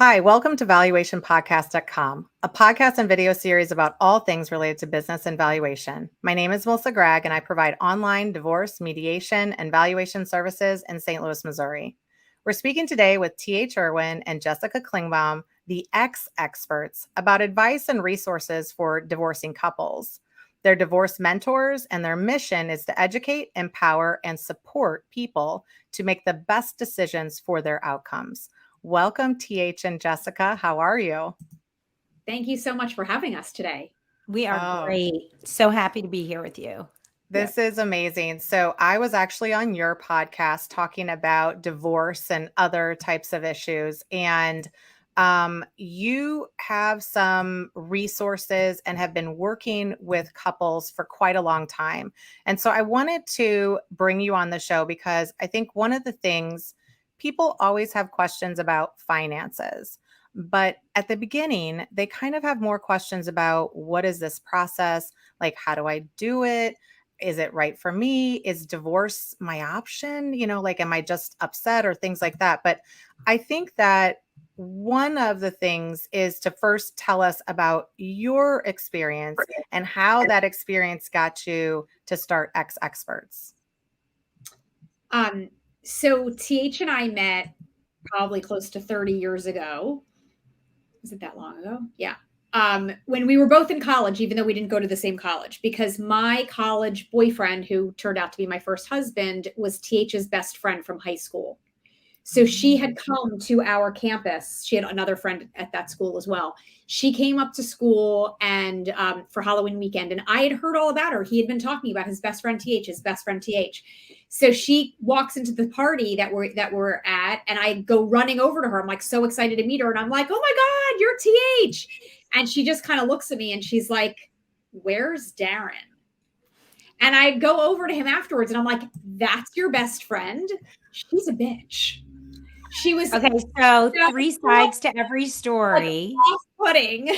Hi, welcome to valuationpodcast.com, a podcast and video series about all things related to business and valuation. My name is Melissa Gragg, and I provide online divorce, mediation, and valuation services in St. Louis, Missouri. We're speaking today with T.H. Irwin and Jessica Klingbaum, the exEXPERTS, about advice and resources for divorcing couples. They're divorce mentors, and their mission is to educate, empower, and support people to make the best decisions for their outcomes. Welcome, TH and Jessica. How are you? Thank you so much for having us today. We are great. So happy to be here with you. This is amazing. So I was actually on your podcast talking about divorce and other types of issues. And you have some resources and have been working with couples for quite a long time. And so I wanted to bring you on the show because I think one of the things people always have questions about finances. But at the beginning, they kind of have more questions about what is this process? Like, how do I do it? Is it right for me? Is divorce my option? Like, am I just upset or things like that? But I think that one of the things is to first tell us about your experience and how that experience got you to start exEXPERTS. So TH and I met probably close to 30 years ago. Was it that long ago? Yeah. When we were both in college, even though we didn't go to the same college, because my college boyfriend, who turned out to be my first husband, was TH's best friend from high school. So she had come to our campus. She had another friend at that school as well. She came up to school and for Halloween weekend, and I had heard all about her. He had been talking about his best friend TH, his best friend TH. So she walks into the party that we're at, and I go running over to her. I'm like so excited to meet her, and I'm like, "Oh my God, you're TH!" And she just kind of looks at me and she's like, "Where's Darren?" And I go over to him afterwards, and I'm like, "That's your best friend? She's a bitch." She was okay. So 3 sides to every story. Off-putting.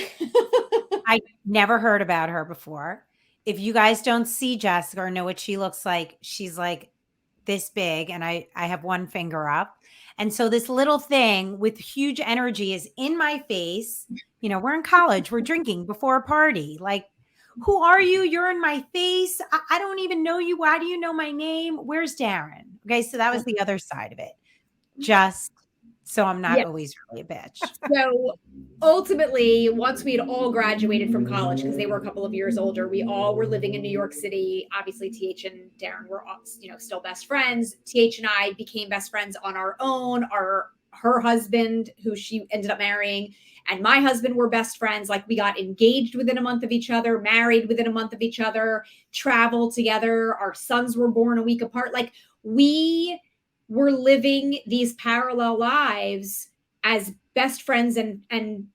I never heard about her before. If you guys don't see Jessica or know what she looks like, she's like this big, and I have one finger up. And so this little thing with huge energy is in my face. We're in college. We're drinking before a party. Like, who are you? You're in my face. I don't even know you. Why do you know my name? Where's Darren? Okay, so that was the other side of it. Just so I'm not always really a bitch. So ultimately, once we had all graduated from college, because they were a couple of years older, we all were living in New York City. Obviously, TH and Darren were, still best friends. TH and I became best friends on our own. Her husband, who she ended up marrying, and my husband were best friends. Like, we got engaged within a month of each other, married within a month of each other, traveled together. Our sons were born a week apart. Like, we were living these parallel lives as best friends and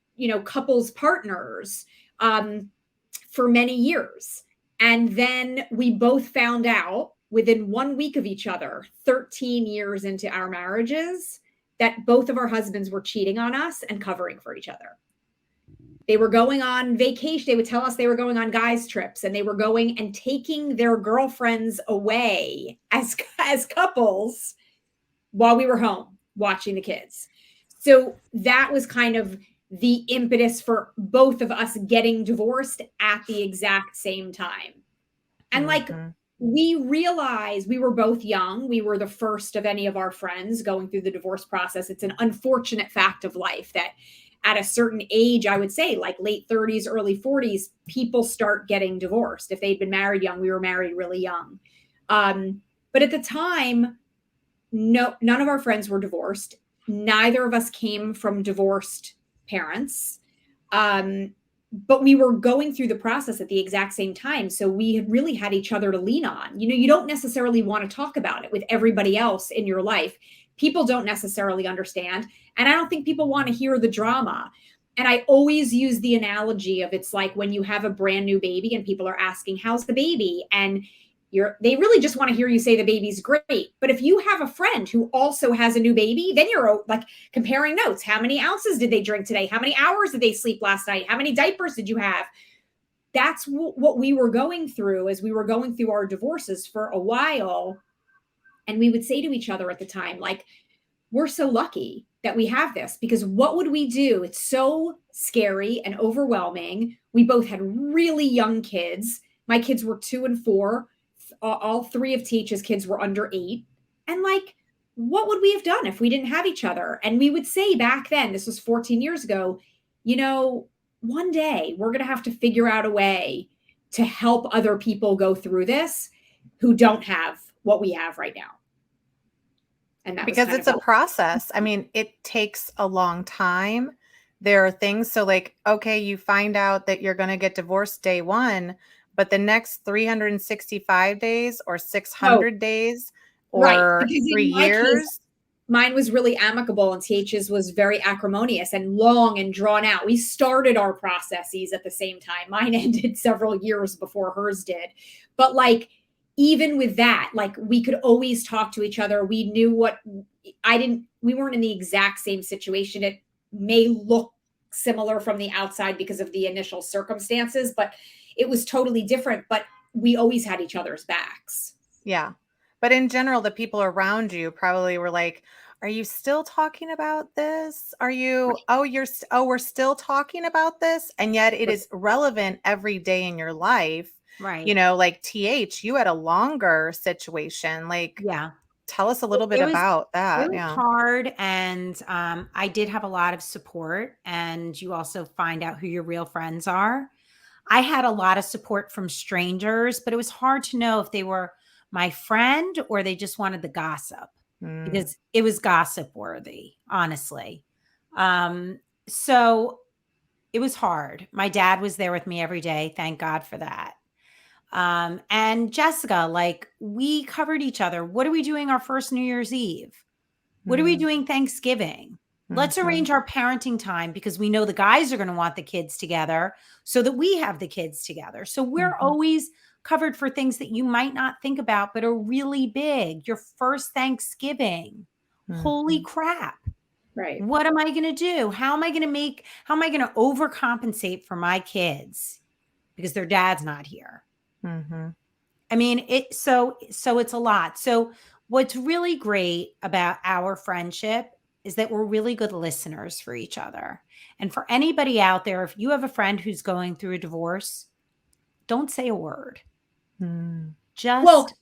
couples partners for many years. And then we both found out within 1 week of each other, 13 years into our marriages, that both of our husbands were cheating on us and covering for each other. They were going on vacation. They would tell us they were going on guys' trips, and they were going and taking their girlfriends away as couples while we were home watching the kids. So that was kind of the impetus for both of us getting divorced at the exact same time. And we realized we were both young. We were the first of any of our friends going through the divorce process. It's an unfortunate fact of life that at a certain age, I would say like late 30s, early 40s, people start getting divorced. If they'd been married young, we were married really young. But at the time, no, none of our friends were divorced. Neither of us came from divorced parents. But we were going through the process at the exact same time. So we had really had each other to lean on. You don't necessarily want to talk about it with everybody else in your life. People don't necessarily understand. And I don't think people want to hear the drama. And I always use the analogy of, it's like when you have a brand new baby and people are asking, how's the baby? And they really just want to hear you say the baby's great. But if you have a friend who also has a new baby, then you're like comparing notes. How many ounces did they drink today? How many hours did they sleep last night? How many diapers did you have? That's what we were going through as we were going through our divorces for a while. And we would say to each other at the time, like, we're so lucky that we have this, because what would we do? It's so scary and overwhelming. We both had really young kids. My kids were 2 and 4. All 3 of Teach's kids were under 8. And like, what would we have done if we didn't have each other? And we would say back then, this was 14 years ago, one day we're going to have to figure out a way to help other people go through this who don't have what we have right now. And that because it's a process. I mean, it takes a long time. There are things. So like, okay, you find out that you're going to get divorced day 1, but the next 365 days or 600 days or 3 years. Mine was really amicable and TH's was very acrimonious and long and drawn out. We started our processes at the same time. Mine ended several years before hers did. But like, even with that, like we could always talk to each other. We knew we weren't in the exact same situation. It may look similar from the outside because of the initial circumstances, but it was totally different. But we always had each other's backs. Yeah. But in general, the people around you probably were like, are you still talking about this? Are you, we're still talking about this. And yet it is relevant every day in your life. Right. Like TH, you had a longer situation. Like, yeah. Tell us a little bit about that. It was hard. And I did have a lot of support. And you also find out who your real friends are. I had a lot of support from strangers, but it was hard to know if they were my friend or they just wanted the gossip because it was gossip worthy, honestly. So it was hard. My dad was there with me every day. Thank God for that. And Jessica, like we covered each other. What are we doing our first New Year's Eve? What are we doing Thanksgiving? Let's arrange our parenting time because we know the guys are going to want the kids together so that we have the kids together. So we're always covered for things that you might not think about, but are really big. Your first Thanksgiving. Holy crap. Right. What am I going to do? How am I going to overcompensate for my kids because their dad's not here? I mean, so it's a lot. So what's really great about our friendship is that we're really good listeners for each other. And for anybody out there, if you have a friend who's going through a divorce, don't say a word. Just don't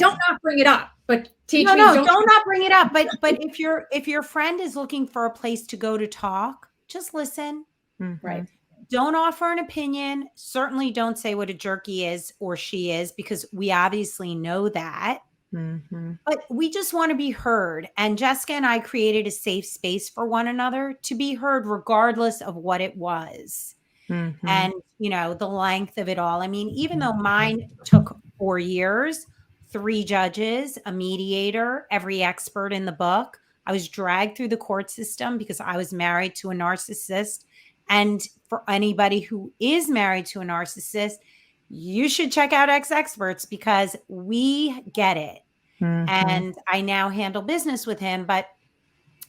not bring it up. But don't not bring it up. But if your friend is looking for a place to go to talk, just listen. Right. Don't offer an opinion. Certainly don't say what a jerk he is or she is, because we obviously know that. But we just want to be heard. And Jessica and I created a safe space for one another to be heard regardless of what it was. And, the length of it all. I mean, even though mine took 4 years, 3 judges, a mediator, every expert in the book, I was dragged through the court system because I was married to a narcissist. And for anybody who is married to a narcissist, you should check out exEXPERTS because we get it. And I now handle business with him. But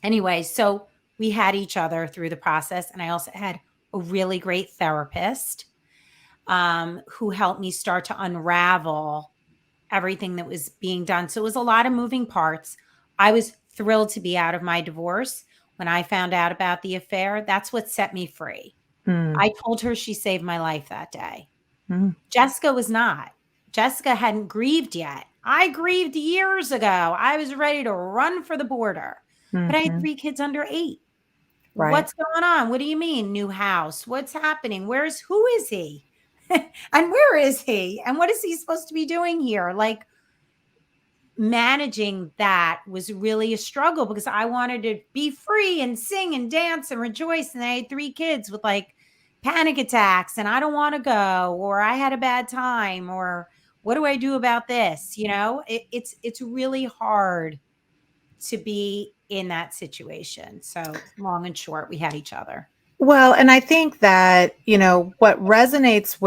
anyway, so we had each other through the process. And I also had a really great therapist who helped me start to unravel everything that was being done. So it was a lot of moving parts. I was thrilled to be out of my divorce. When I found out about the affair, that's what set me free. I told her she saved my life that day. Jessica was not. Jessica hadn't grieved yet. I grieved years ago. I was ready to run for the border. But I had 3 kids under 8. Right. What's going on? What do you mean, new house? What's happening? Who is he? And where is he? And what is he supposed to be doing here? Like, managing that was really a struggle because I wanted to be free and sing and dance and rejoice. And I had 3 kids with like panic attacks and I don't want to go, or I had a bad time, or what do I do about this? It's really hard to be in that situation. So long and short, we had each other. Well, and I think that, what resonates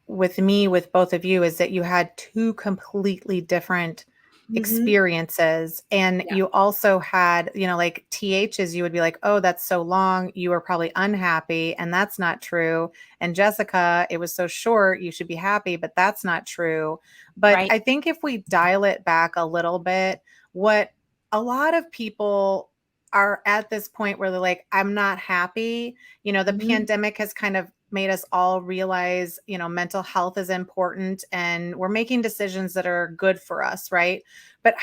with me, with both of you, is that you had 2 completely different experiences. And you also had, like TH's, you would be like, oh, that's so long. You were probably unhappy. And that's not true. And Jessica, it was so short. You should be happy, but that's not true. But I think if we dial it back a little bit, what a lot of people are at this point where they're like, I'm not happy. You know, the pandemic has kind of made us all realize, you know, mental health is important and we're making decisions that are good for us, right? But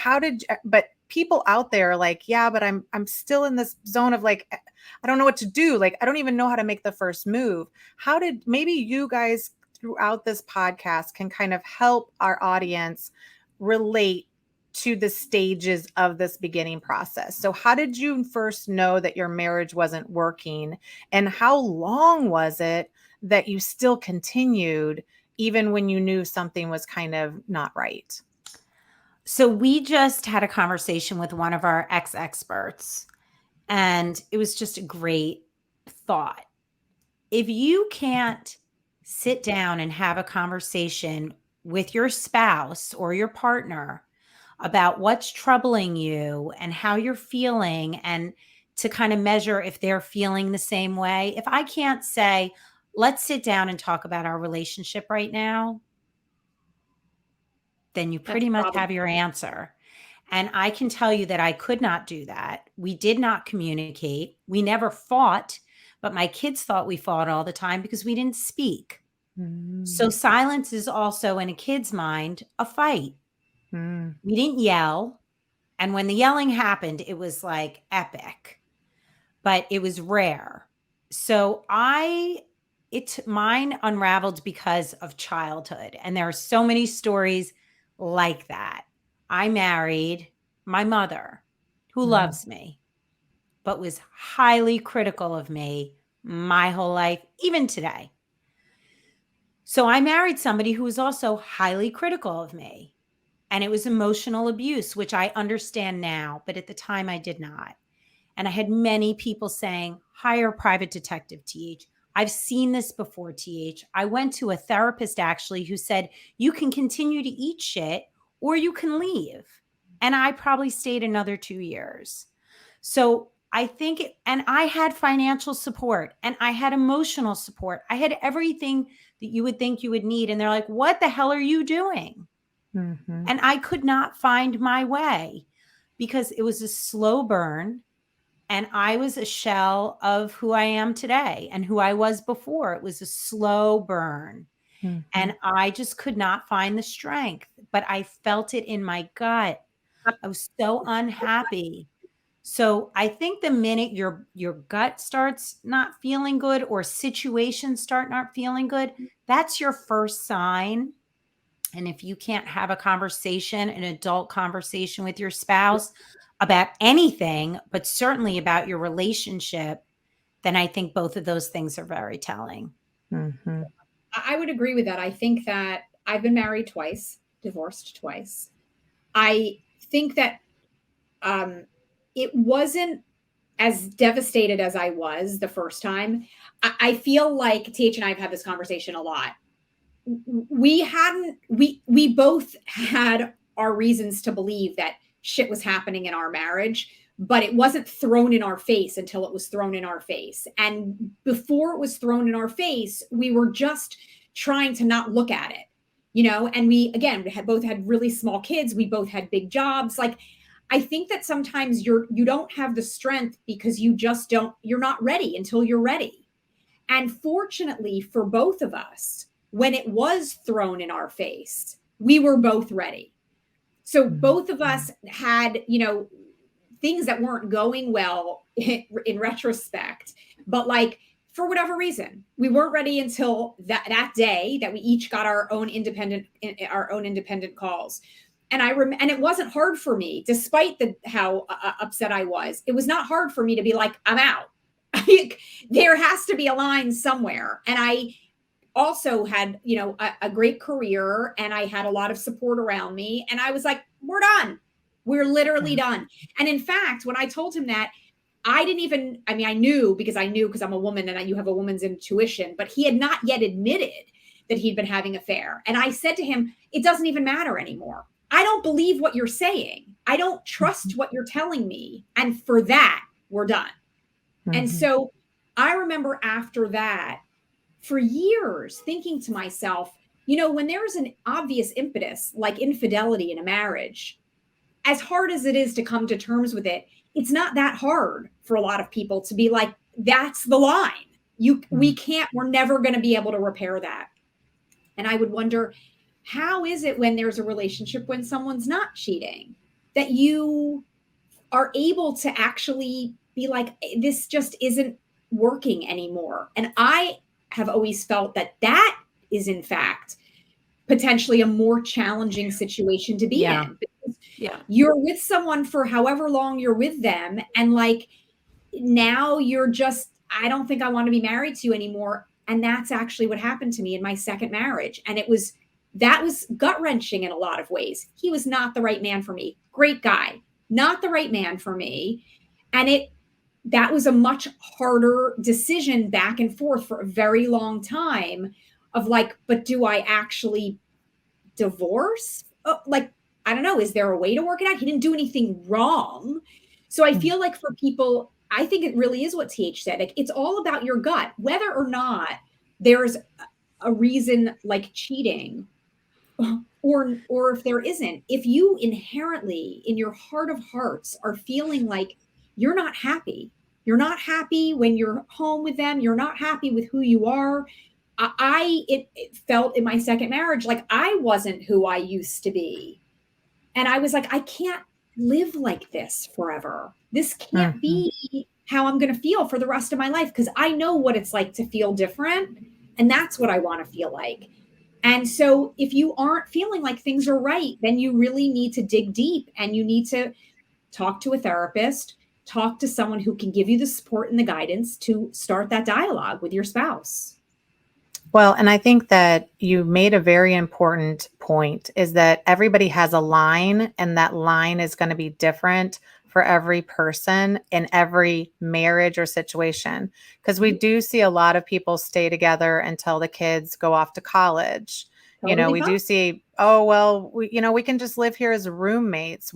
but people out there are like, yeah, but I'm still in this zone of like, I don't know what to do. Like, I don't even know how to make the first move. How did maybe you guys throughout this podcast can kind of help our audience relate to the stages of this beginning process? So how did you first know that your marriage wasn't working, and how long was it that you still continued even when you knew something was kind of not right? So we just had a conversation with one of our experts, and it was just a great thought. If you can't sit down and have a conversation with your spouse or your partner about what's troubling you and how you're feeling, and to kind of measure if they're feeling the same way. If I can't say, let's sit down and talk about our relationship right now, then you That's pretty much probably have your answer. And I can tell you that I could not do that. We did not communicate. We never fought, but my kids thought we fought all the time because we didn't speak. So Mm, silence is also, in a kid's mind, a fight. mm, We didn't yell. And when the yelling happened, it was like epic, but it was rare. So mine unraveled because of childhood. And there are so many stories like that. I married my mother, who mm, loves me, but was highly critical of me my whole life, even today. So I married somebody who was also highly critical of me. And it was emotional abuse, which I understand now, but at the time I did not. And I had many people saying, hire a private detective, TH. I've seen this before, TH. I went to a therapist actually who said, you can continue to eat shit or you can leave. And I probably stayed another 2 years. So I think, and I had financial support and I had emotional support. I had everything that you would think you would need. And they're like, what the hell are you doing? mhm, And I could not find my way because it was a slow burn. And I was a shell of who I am today and who I was before. It was a slow burn. mhm, And I just could not find the strength, but I felt it in my gut. I was so unhappy. So I think the minute your gut starts not feeling good or situations start not feeling good, that's your first sign. And if you can't have a conversation, an adult conversation with your spouse about anything, but certainly about your relationship, then I think both of those things are very telling. mhm, I would agree with that. I think that I've been married twice, divorced twice. I think that um, it wasn't as devastated as I was the first time. I feel like TH and I have had this conversation a lot. We both had our reasons to believe that shit was happening in our marriage, but it wasn't thrown in our face until it was thrown in our face. And before it was thrown in our face, we were just trying to not look at it, you know. And we again we had both had really small kids, we both had big jobs. Like, I think that sometimes you don't have the strength because you're not ready until you're ready. And fortunately for both of us, when it was thrown in our face, we were both ready. So mhm, both of us had, you know, things that weren't going well in retrospect, but like for whatever reason, we weren't ready until that day that we each got our own independent calls. And and it wasn't hard for me, despite how upset I was. It was not hard for me to be like, I'm out. There has to be a line somewhere. And I also had, you know, a great career and I had a lot of support around me. And I was like, we're done. We're literally mhm, done. And in fact, when I told him that, I didn't even, I mean, I knew because I'm a woman and you have a woman's intuition, but he had not yet admitted that he'd been having an affair. And I said to him, it doesn't even matter anymore. I don't believe what you're saying. I don't trust what you're telling me. And for that, we're done. And mhm, so I remember after that, for years, thinking to myself, you know, when there's an obvious impetus like infidelity in a marriage, as hard as it is to come to terms with it, it's not that hard for a lot of people to be like, that's the line. We're never going to be able to repair that. And I would wonder, how is it when there's a relationship when someone's not cheating that you are able to actually be like, this just isn't working anymore? And I have always felt that is in fact potentially a more challenging situation to be in. Because you're with someone for however long you're with them, and like now you're just, I don't think I want to be married to you anymore. And that's actually what happened to me in my second marriage. And that was gut-wrenching in a lot of ways. He was not the right man for me. Great guy, not the right man for me. And that was a much harder decision back and forth for a very long time of like, but do I actually divorce? Like, I don't know. Is there a way to work it out? He didn't do anything wrong. So I feel like for people, I think it really is what TH said. Like, it's all about your gut, whether or not there's a reason like cheating, or if there isn't. If you inherently, in your heart of hearts, are feeling like you're not happy when you're home with them, you're not happy with who you are. It felt in my second marriage like I wasn't who I used to be. And I was like, I can't live like this forever. This can't be how I'm going to feel for the rest of my life, because I know what it's like to feel different. And that's what I want to feel like. And so if you aren't feeling like things are right, then you really need to dig deep, and you need to talk to a therapist, talk to someone who can give you the support and the guidance to start that dialogue with your spouse. Well, and I think that you made a very important point, is that everybody has a line, and that line is going to be different for every person in every marriage or situation. Because we do see a lot of people stay together until the kids go off to college. Totally We fine. do see, oh, well, we can just live here as roommates.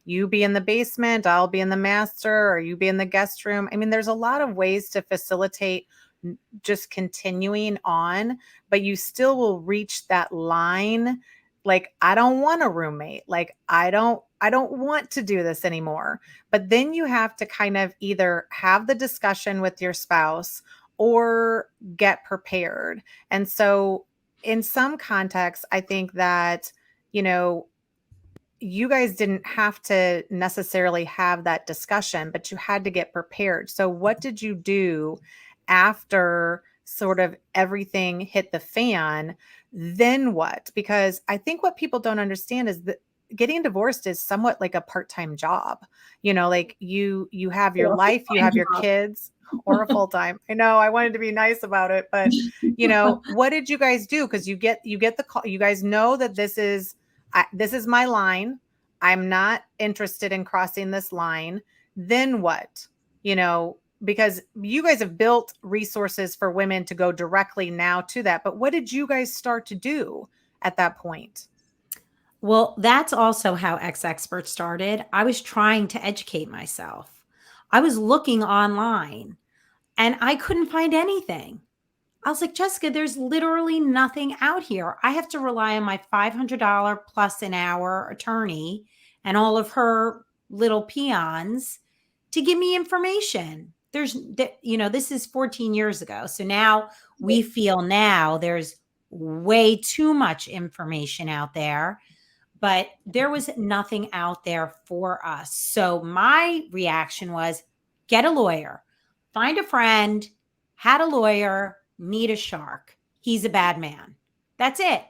You be in the basement, I'll be in the master, or you be in the guest room. I mean, there's a lot of ways to facilitate just continuing on, but you still will reach that line. Like, I don't want a roommate. Like, I don't want to do this anymore. But then you have to kind of either have the discussion with your spouse or get prepared. And so in some contexts, I think that, you guys didn't have to necessarily have that discussion, but you had to get prepared. So what did you do after sort of everything hit the fan? Then what? Because I think what people don't understand is that getting divorced is somewhat like a part-time job. Like you have your life, you have your kids, or a full-time. I know, I wanted to be nice about it, but what did you guys do? Because you get the call. You guys know that this is my line. I'm not interested in crossing this line. Then what? Because you guys have built resources for women to go directly now to that. But what did you guys start to do at that point? Well, that's also how exEXPERTS started. I was trying to educate myself. I was looking online and I couldn't find anything. I was like, Jessica, there's literally nothing out here. I have to rely on my $500 plus an hour attorney and all of her little peons to give me information. This is 14 years ago. So now we feel now there's way too much information out there, but there was nothing out there for us. So my reaction was get a lawyer, find a friend, had a lawyer, meet a shark. He's a bad man. That's it.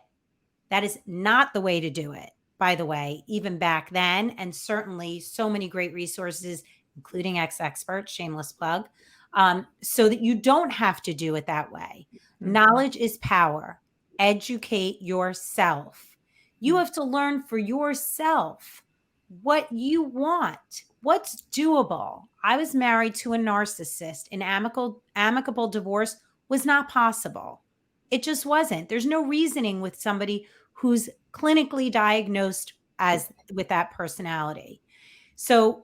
That is not the way to do it, by the way, even back then. And certainly so many great resources, including exEXPERTS, shameless plug, so that you don't have to do it that way. Knowledge is power. Educate yourself. You have to learn for yourself what you want, what's doable. I was married to a narcissist. An amicable divorce was not possible. It just wasn't. There's no reasoning with somebody who's clinically diagnosed with that personality. So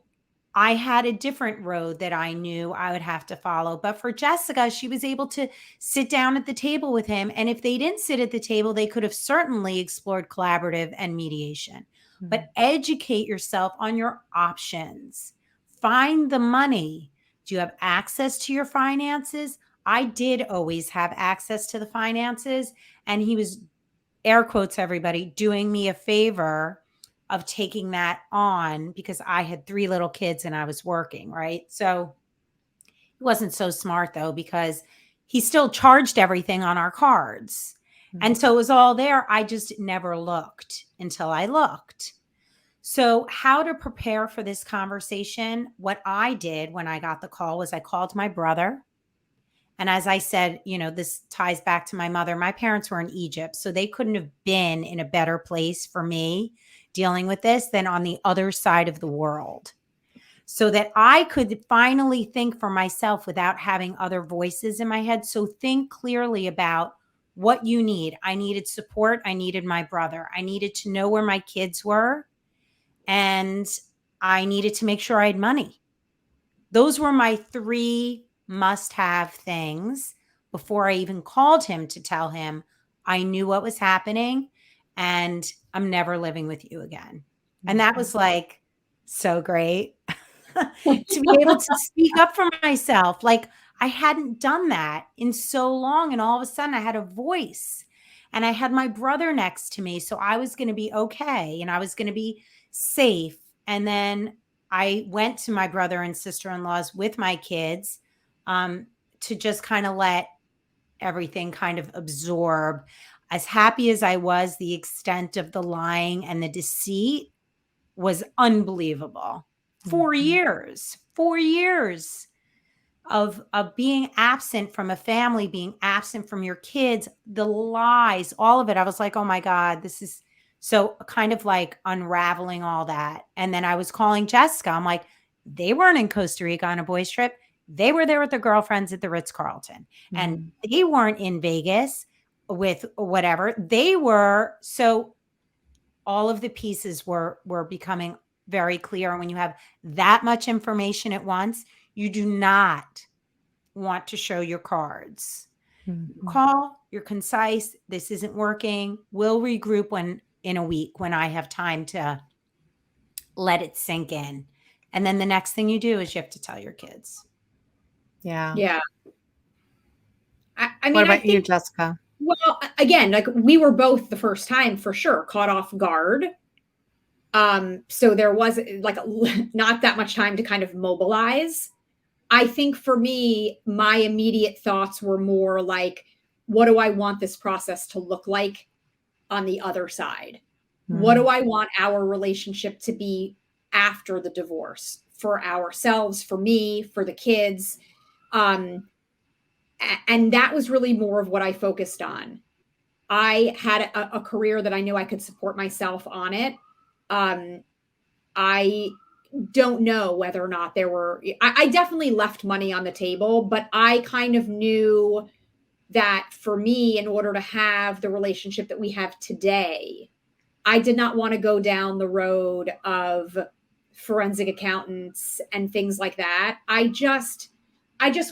I had a different road that I knew I would have to follow. But for Jessica, she was able to sit down at the table with him. And if they didn't sit at the table, they could have certainly explored collaborative and mediation. but educate yourself on your options. Find the money. Do you have access to your finances? I did always have access to the finances, and he was, air quotes, everybody, doing me a favor of taking that on because I had 3 little kids and I was working, right? So he wasn't so smart though, because he still charged everything on our cards. And so it was all there. I just never looked until I looked. So, how to prepare for this conversation? What I did when I got the call was I called my brother. And as I said, this ties back to my mother. My parents were in Egypt, so they couldn't have been in a better place for me dealing with this than on the other side of the world, so that I could finally think for myself without having other voices in my head. So think clearly about what you need. I needed support. I needed my brother. I needed to know where my kids were. And I needed to make sure I had money. Those were my 3 must-have things before I even called him to tell him I knew what was happening and I'm never living with you again. And that was like so great to be able to speak up for myself. Like, I hadn't done that in so long. And all of a sudden I had a voice and I had my brother next to me. So I was going to be okay and I was going to be safe. And then I went to my brother and sister-in-laws with my kids to just kind of let everything kind of absorb. As happy as I was, the extent of the lying and the deceit was unbelievable. 4 years of being absent from a family, being absent from your kids, the lies, all of it. I was like, oh my God, this is so, kind of like unraveling all that. And then I was calling Jessica. I'm like, they weren't in Costa Rica on a boys trip. They were there with their girlfriends at the Ritz-Carlton. And they weren't in Vegas with whatever. They were. So all of the pieces were becoming very clear. And when you have that much information at once, you do not want to show your cards. Call, you're concise. This isn't working. We'll regroup in a week when I have time to let it sink in. And then the next thing you do is you have to tell your kids. Yeah. Yeah. I mean, What about I think, you, Jessica? well, again, like we were both the first time for sure caught off guard. So there was like not that much time to kind of mobilize. I think for me, my immediate thoughts were more like, what do I want this process to look like on the other side? What do I want our relationship to be after the divorce for ourselves, for me, for the kids? And that was really more of what I focused on. I had a career that I knew I could support myself on it. I don't know whether or not I definitely left money on the table, but I kind of knew that for me, in order to have the relationship that we have today, I did not want to go down the road of forensic accountants and things like that. I just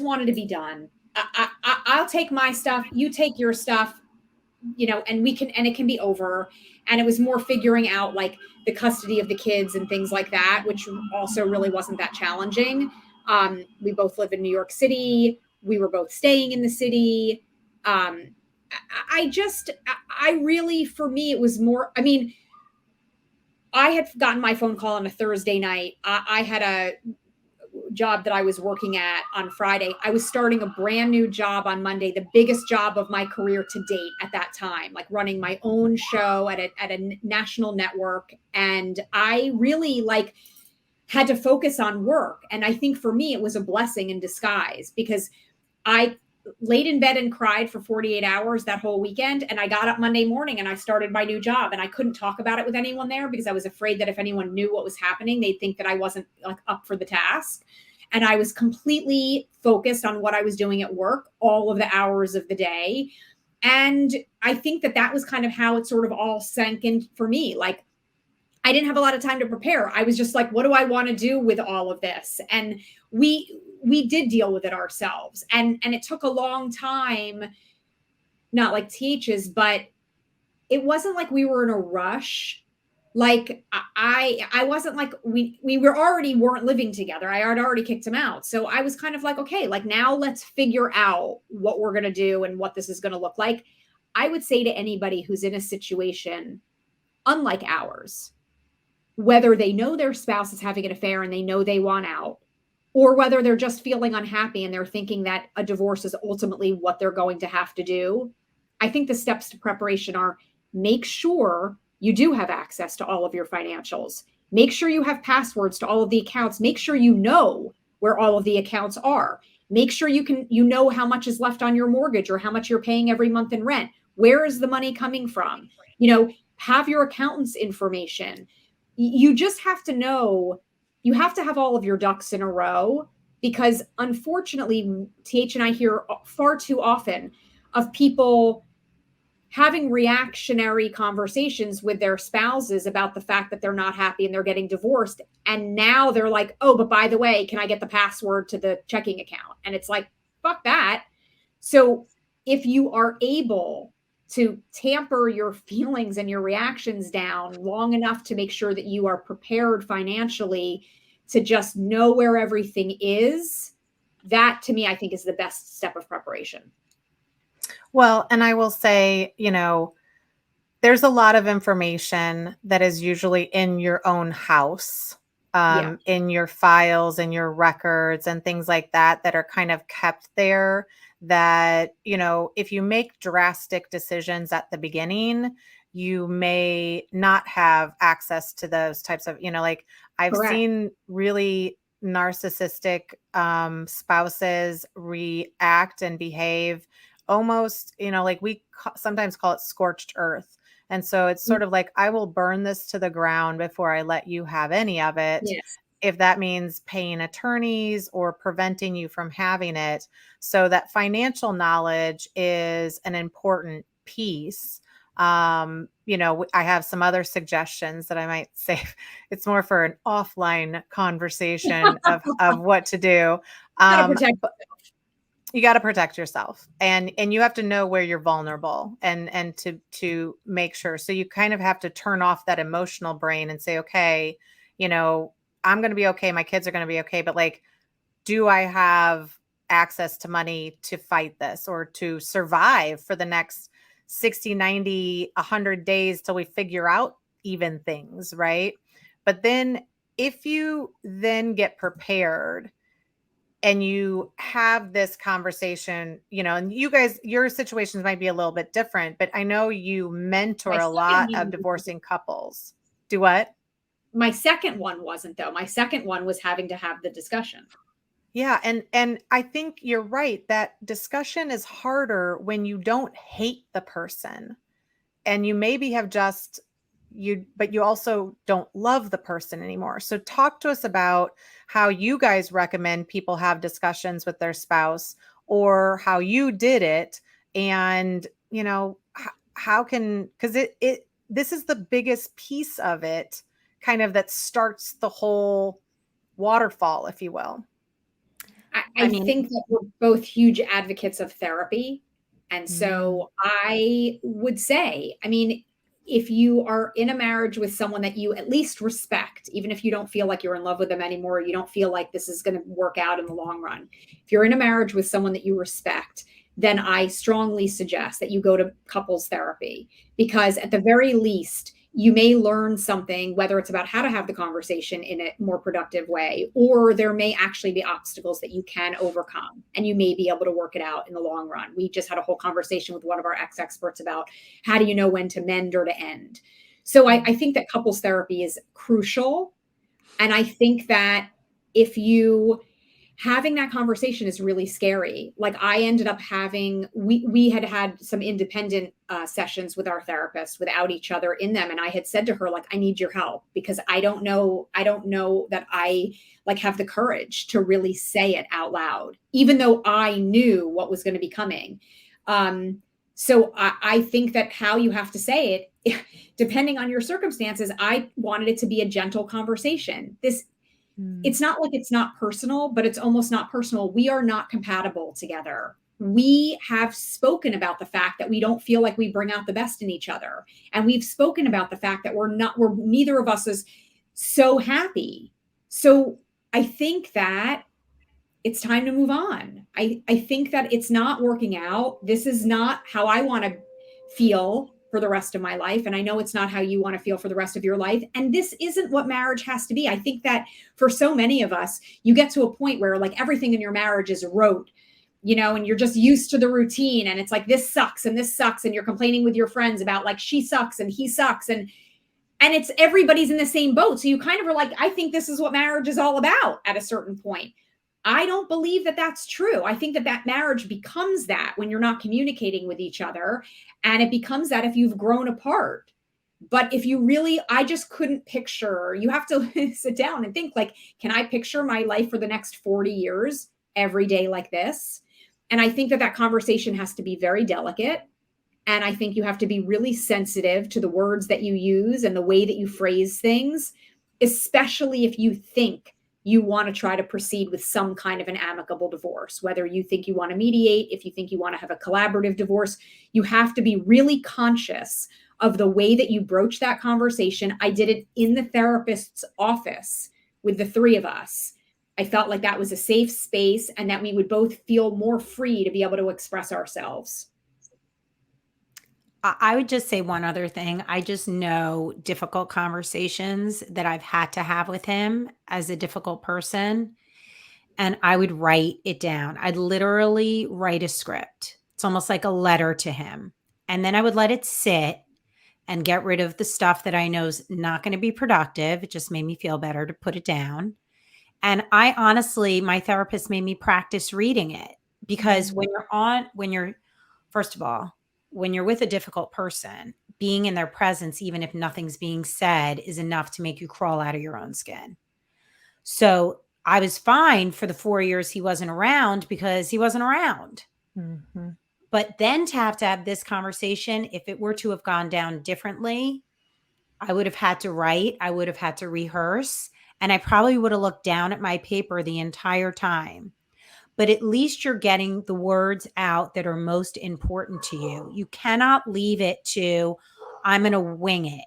wanted to be done. I'll take my stuff, you take your stuff, and it can be over. And it was more figuring out like the custody of the kids and things like that, which also really wasn't that challenging. We both live in New York City. We were both staying in the city. For me, it was more, I mean, I had gotten my phone call on a Thursday night. I had a job that I was working at on Friday. I was starting a brand new job on Monday, the biggest job of my career to date at that time, like running my own show at a national network. And I really had to focus on work. And I think for me, it was a blessing in disguise because I laid in bed and cried for 48 hours that whole weekend. And I got up Monday morning and I started my new job, and I couldn't talk about it with anyone there because I was afraid that if anyone knew what was happening, they'd think that I wasn't up for the task. And I was completely focused on what I was doing at work all of the hours of the day. And I think that was kind of how it sort of all sank in for me. Like, I didn't have a lot of time to prepare. I was just like, what do I want to do with all of this? And we did deal with it ourselves. And it took a long time, not like TH's, but it wasn't like we were in a rush. Like I wasn't like, we weren't living together. I had already kicked him out. So I was kind of like, okay, like now let's figure out what we're going to do and what this is going to look like. I would say to anybody who's in a situation unlike ours, whether they know their spouse is having an affair and they know they want out, or whether they're just feeling unhappy and they're thinking that a divorce is ultimately what they're going to have to do, I think the steps to preparation are: make sure you do have access to all of your financials. Make sure you have passwords to all of the accounts. Make sure you know where all of the accounts are. Make sure you know how much is left on your mortgage or how much you're paying every month in rent. Where is the money coming from? Have your accountant's information. You just have to know, you have to have all of your ducks in a row, because unfortunately, TH and I hear far too often of people having reactionary conversations with their spouses about the fact that they're not happy and they're getting divorced. And now they're like, oh, but by the way, can I get the password to the checking account? And it's like, fuck that. So if you are able to tamper your feelings and your reactions down long enough to make sure that you are prepared financially to just know where everything is, that to me, I think is the best step of preparation. Well, and I will say, there's a lot of information that is usually in your own house, in your files, in your records and things like that, that are kind of kept there, that, if you make drastic decisions at the beginning, you may not have access to those types of, like I've Correct. seen really narcissistic spouses react and behave almost, like we sometimes call it scorched earth. And so it's sort of like, I will burn this to the ground before I let you have any of it. Yes. If that means paying attorneys or preventing you from having it. So that financial knowledge is an important piece. I have some other suggestions that I might say. It's more for an offline conversation of what to do. You got to protect yourself, and you have to know where you're vulnerable and to make sure. So you kind of have to turn off that emotional brain and say, okay, I'm going to be okay. My kids are going to be okay. But like, do I have access to money to fight this or to survive for the next 60, 90, 100 days till we figure out even things, right? But then if you then get prepared and you have this conversation, and you guys, your situations might be a little bit different, but I know you mentor a lot of divorcing couples. Do what? My second one wasn't, though. My second one was having to have the discussion. Yeah. And I think you're right. That discussion is harder when you don't hate the person and you maybe have but you also don't love the person anymore. So talk to us about how you guys recommend people have discussions with their spouse, or how you did it. And, how can, because this is the biggest piece of it, kind of, that starts the whole waterfall, if you will. I think that we're both huge advocates of therapy. And so I would say, if you are in a marriage with someone that you at least respect, even if you don't feel like you're in love with them anymore, you don't feel like this is going to work out in the long run. If you're in a marriage with someone that you respect, then I strongly suggest that you go to couples therapy, because at the very least, you may learn something, whether it's about how to have the conversation in a more productive way, or there may actually be obstacles that you can overcome and you may be able to work it out in the long run. We just had a whole conversation with one of our experts about how do you know when to mend or to end. So I think that couples therapy is crucial. And I think that having that conversation is really scary. Like, I ended up we had some independent sessions with our therapist without each other in them. And I had said to her, like, I need your help, because I don't know that I have the courage to really say it out loud, even though I knew what was going to be coming. So I think that how you have to say it, depending on your circumstances, I wanted it to be a gentle conversation. It's not like it's not personal, but it's almost not personal. We are not compatible together. we have spoken about the fact that we don't feel like we bring out the best in each other. And we've spoken about the fact that we're neither of us is so happy. So I think that it's time to move on. I think that it's not working out. This is not how I want to feel for the rest of my life. And I know it's not how you want to feel for the rest of your life. And this isn't what marriage has to be. I think that for so many of us, you get to a point where like everything in your marriage is rote, and you're just used to the routine. And it's like, this sucks and this sucks. And you're complaining with your friends about like, she sucks and he sucks. And it's everybody's in the same boat. So you kind of are like, I think this is what marriage is all about at a certain point. I don't believe that that's true. I think that marriage becomes that when you're not communicating with each other. And it becomes that if you've grown apart. But if you really, I just couldn't picture, you have to sit down and think like, can I picture my life for the next 40 years every day like this? And I think that conversation has to be very delicate. And I think you have to be really sensitive to the words that you use and the way that you phrase things, especially if you think you want to try to proceed with some kind of an amicable divorce, whether you think you want to mediate, if you think you want to have a collaborative divorce, you have to be really conscious of the way that you broach that conversation. I did it in the therapist's office with the three of us. I felt like that was a safe space and that we would both feel more free to be able to express ourselves. I would just say one other thing. I just know difficult conversations that I've had to have with him as a difficult person, and I would write it down. I'd literally write a script. It's almost like a letter to him. And then I would let it sit and get rid of the stuff that I know is not going to be productive. It just made me feel better to put it down. And I honestly, my therapist made me practice reading it because first of all, when you're with a difficult person, being in their presence, even if nothing's being said, is enough to make you crawl out of your own skin. So I was fine for the 4 years he wasn't around because he wasn't around. Mm-hmm. But then to have this conversation, if it were to have gone down differently, I would have had to write, I would have had to rehearse, and I probably would have looked down at my paper the entire time. But at least you're getting the words out that are most important to you. You cannot leave it to, I'm going to wing it.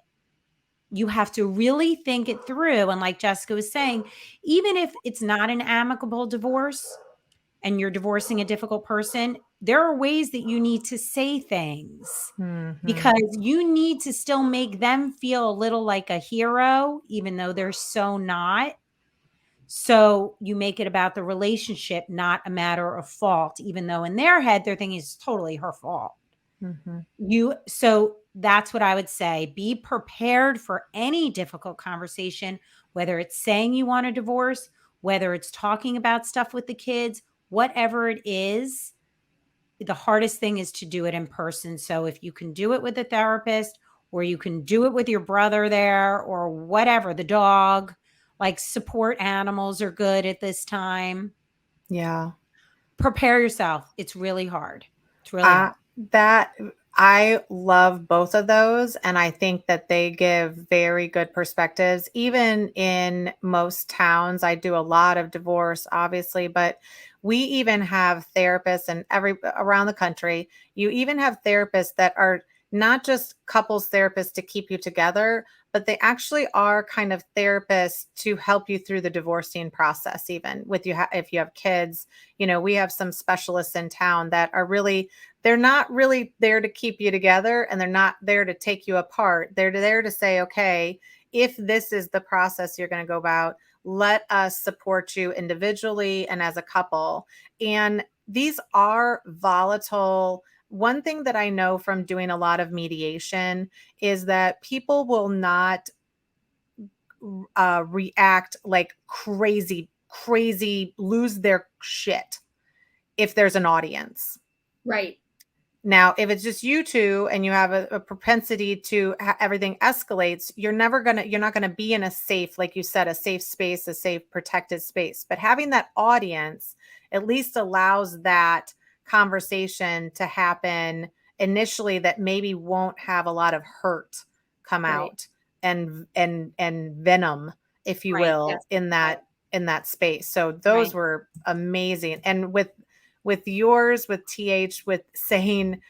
You have to really think it through. And like Jessica was saying, even if it's not an amicable divorce and you're divorcing a difficult person, there are ways that you need to say things because you need to still make them feel a little like a hero, even though they're so not. So you make it about the relationship, not a matter of fault, even though in their head, they're thinking it's totally her fault. So that's what I would say. Be prepared for any difficult conversation, whether it's saying you want a divorce, whether it's talking about stuff with the kids, whatever it is. The hardest thing is to do it in person. So if you can do it with a therapist or you can do it with your brother there or whatever, the dog, like support animals are good at this time. Yeah. Prepare yourself. It's really hard. It's really hard. I love both of those. And I think that they give very good perspectives. Even in most towns, I do a lot of divorce, obviously, but we even have therapists and around the country, you even have therapists that are not just couples therapists to keep you together, but they actually are kind of therapists to help you through the divorcing process, even with you, if you have kids. We have some specialists in town that are really, they're not really there to keep you together and they're not there to take you apart. They're there to say, okay, if this is the process you're going to go about, let us support you individually and as a couple. And these are volatile. One thing that I know from doing a lot of mediation is that people will not react like crazy, lose their shit if there's an audience. Right. Now, if it's just you two and you have a propensity to everything escalates, you're not going to be in a safe, like you said, a safe space, a safe protected space. But having that audience at least allows that conversation to happen initially that maybe won't have a lot of hurt come out and venom, if you will, in that space. So those were amazing. And with yours, with TH, with saying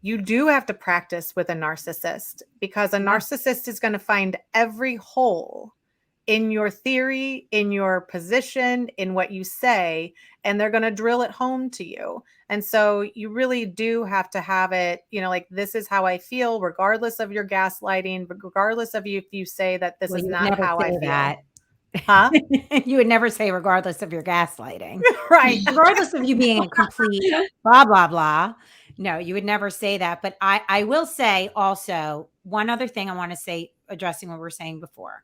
you do have to practice with a narcissist, because a narcissist is going to find every hole in your theory, in your position, in what you say, and they're going to drill it home to you. And so you really do have to have it, like, this is how I feel, regardless of your gaslighting, regardless of if you say that this Well, is you would not never how I say feel. that. Huh? You would never say regardless of your gaslighting. Right. Regardless of you being a complete blah, blah, blah. No, you would never say that. But I will say also one other thing I want to say, addressing what we were saying before.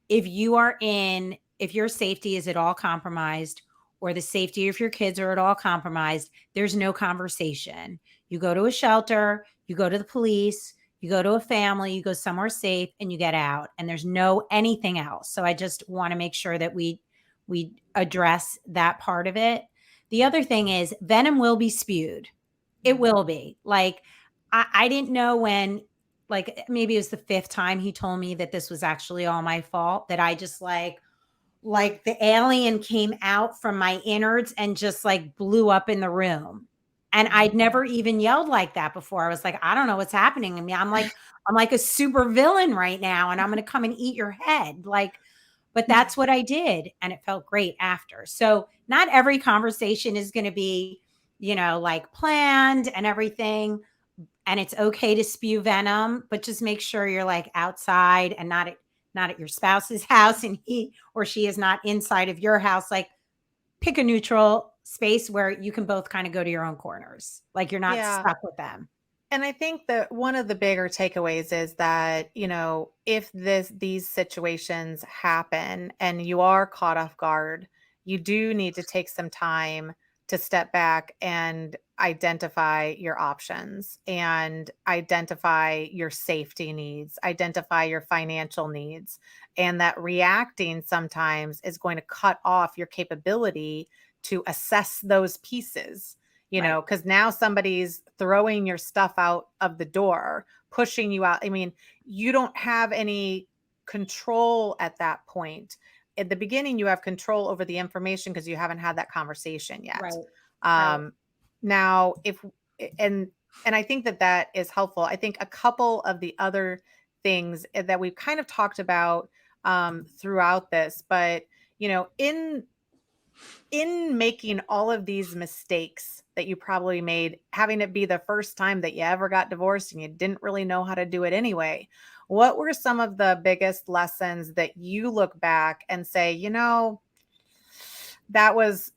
If your safety is at all compromised, or the safety of your kids are at all compromised, there's no conversation. You go to a shelter, you go to the police, you go to a family, you go somewhere safe, and you get out, and there's no anything else. So I just want to make sure that we address that part of it. The other thing is venom will be spewed. It will be. Like, I didn't know when, like, maybe it was the fifth time he told me that this was actually all my fault, that I just like the alien came out from my innards and just like blew up in the room. And I'd never even yelled like that before. I was like, I don't know what's happening to me. I'm like a super villain right now, and I'm going to come and eat your head. Like, but that's what I did. And it felt great after. So not every conversation is going to be, like planned and everything. And it's okay to spew venom, but just make sure you're like outside and not at your spouse's house, and he or she is not inside of your house. Like, pick a neutral space where you can both kind of go to your own corners. Like, you're not stuck with them. And I think that one of the bigger takeaways is that, if these situations happen and you are caught off guard, you do need to take some time to step back and identify your options and identify your safety needs, identify your financial needs, and that reacting sometimes is going to cut off your capability to assess those pieces. Because now somebody's throwing your stuff out of the door, pushing you out. I mean, you don't have any control at that point. At the beginning, you have control over the information because you haven't had that conversation yet. Right. Now, and I think that is helpful. I think a couple of the other things that we've kind of talked about throughout this, but in making all of these mistakes that you probably made, having it be the first time that you ever got divorced and you didn't really know how to do it anyway, what were some of the biggest lessons that you look back and say, that was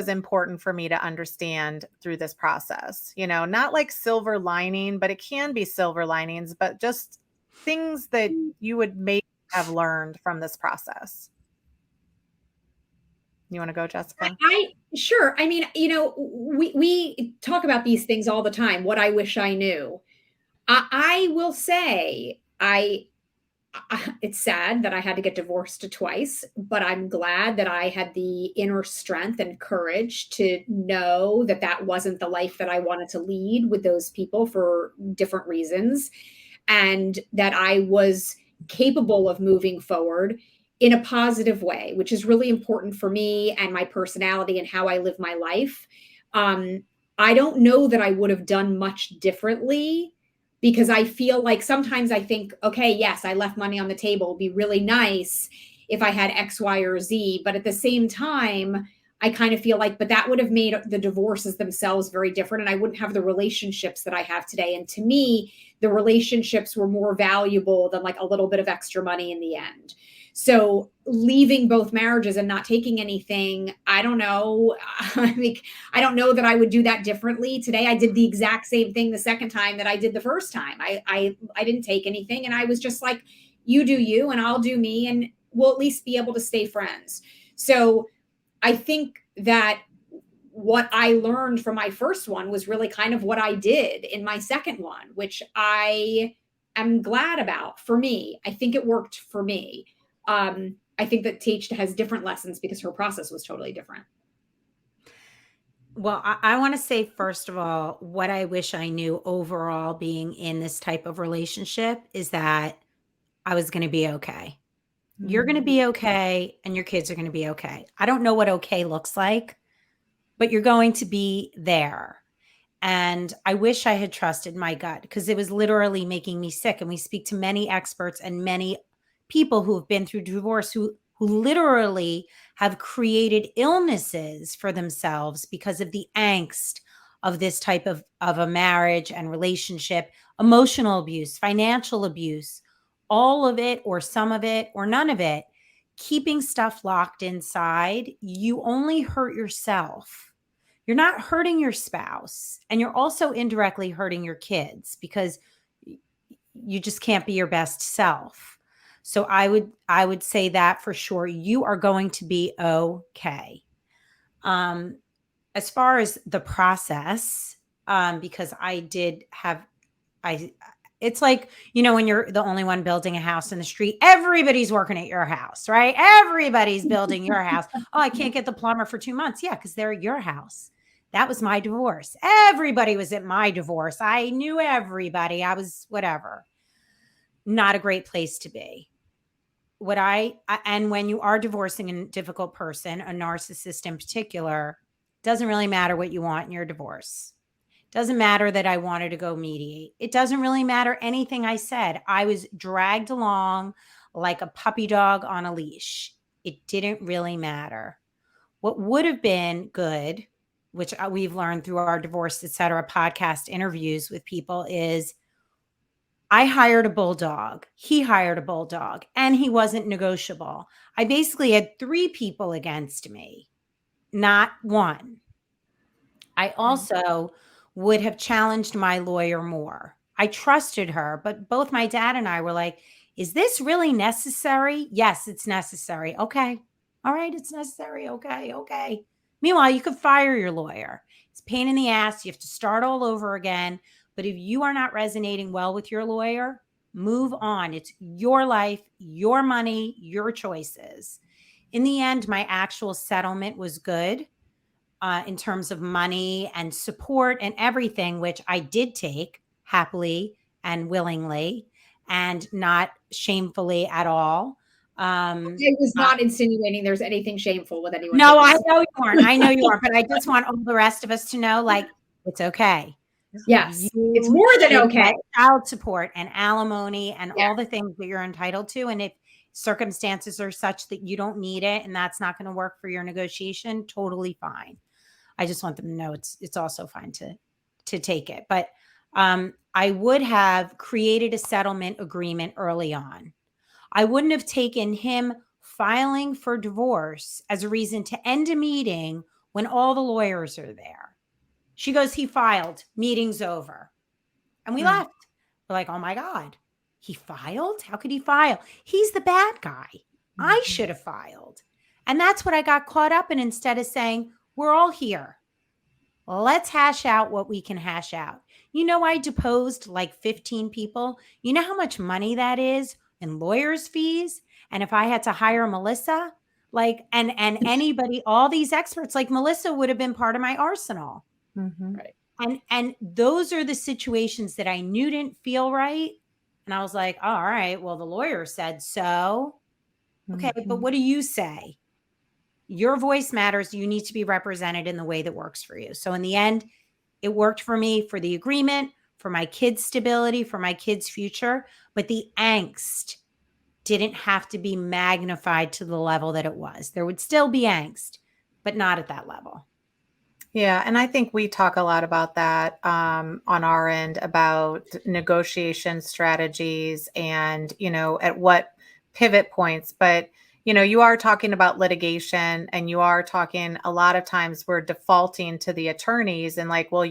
important for me to understand through this process? Not like silver lining, but it can be silver linings, but just things that you would maybe have learned from this process. You want to go, Jessica? Sure. I mean, we talk about these things all the time. What I wish I knew. I will say, it's sad that I had to get divorced twice, but I'm glad that I had the inner strength and courage to know that that wasn't the life that I wanted to lead with those people for different reasons, and that I was capable of moving forward in a positive way, which is really important for me and my personality and how I live my life. I don't know that I would have done much differently, because I feel like sometimes I think, okay, yes, I left money on the table. It'd be really nice if I had X, Y, or Z. But at the same time, I kind of feel like, but that would have made the divorces themselves very different. And I wouldn't have the relationships that I have today. And to me, the relationships were more valuable than like a little bit of extra money in the end. So leaving both marriages and not taking anything, I don't know. I don't know that I would do that differently today. I did the exact same thing the second time that I did the first time. I didn't take anything, and I was just like, you do you and I'll do me, and we'll at least be able to stay friends. So I think that what I learned from my first one was really kind of what I did in my second one, which I am glad about. For me, I think it worked for me. I think that Teach has different lessons because her process was totally different. Well, I want to say, first of all, what I wish I knew overall being in this type of relationship is that I was going to be okay. You're going to be okay, and your kids are going to be okay. I don't know what okay looks like, but you're going to be there. And I wish I had trusted my gut because it was literally making me sick. And we speak to many experts and many people who have been through divorce who literally have created illnesses for themselves because of the angst of this type of a marriage and relationship, emotional abuse, financial abuse, all of it or some of it or none of it. Keeping stuff locked inside, you only hurt yourself. You're not hurting your spouse, and you're also indirectly hurting your kids because you just can't be your best self. So I would say that for sure. You are going to be okay. Um, as far as the process, because I did have I it's like, when you're the only one building a house in the street, everybody's working at your house, right? Everybody's building your house. Oh, I can't get the plumber for 2 months. Yeah, because they're at your house. That was my divorce. Everybody was at my divorce. I knew everybody. I was whatever. Not a great place to be. And when you are divorcing a difficult person, a narcissist in particular, doesn't really matter what you want in your divorce. Doesn't matter that I wanted to go mediate. It doesn't really matter anything I said. I was dragged along like a puppy dog on a leash. It didn't really matter. What would have been good, which we've learned through our Divorce Etc. podcast interviews with people, is I hired a bulldog. He hired a bulldog, and he wasn't negotiable. I basically had 3 people against me, not one. I also would have challenged my lawyer more. I trusted her, but both my dad and I were like, is this really necessary? Yes, it's necessary. Okay. All right, it's necessary. Okay, okay. Meanwhile, you could fire your lawyer. It's a pain in the ass. You have to start all over again. But if you are not resonating well with your lawyer, move on. It's your life, your money, your choices. In the end, my actual settlement was good. In terms of money and support and everything, which I did take happily and willingly and not shamefully at all. I was not insinuating there's anything shameful with anyone. No, I know you aren't. I know you aren't, but I just want all the rest of us to know, like, it's okay. Yes, it's more than okay. Child support and alimony and all the things that you're entitled to. And if circumstances are such that you don't need it and that's not going to work for your negotiation, totally fine. I just want them to know it's also fine to take it. But I would have created a settlement agreement early on. I wouldn't have taken him filing for divorce as a reason to end a meeting when all the lawyers are there. She goes, he filed, meeting's over. And we left. We're like, oh my God, he filed? How could he file? He's the bad guy. I should have filed. And that's what I got caught up in, instead of saying, we're all here. Let's hash out what we can hash out. I deposed like 15 people. You know how much money that is in lawyers' fees? And if I had to hire Melissa, and anybody, all these experts, like Melissa would have been part of my arsenal. Right. And those are the situations that I knew didn't feel right. And I was like, all right, well, the lawyer said so. Okay, but what do you say? Your voice matters. You need to be represented in the way that works for you. So in the end, it worked for me, for the agreement, for my kids' stability, for my kids' future. But the angst didn't have to be magnified to the level that it was. There would still be angst, but not at that level. Yeah. And I think we talk a lot about that on our end, about negotiation strategies and, at what pivot points. But, you are talking about litigation, and you are talking a lot of times we're defaulting to the attorneys and like, well,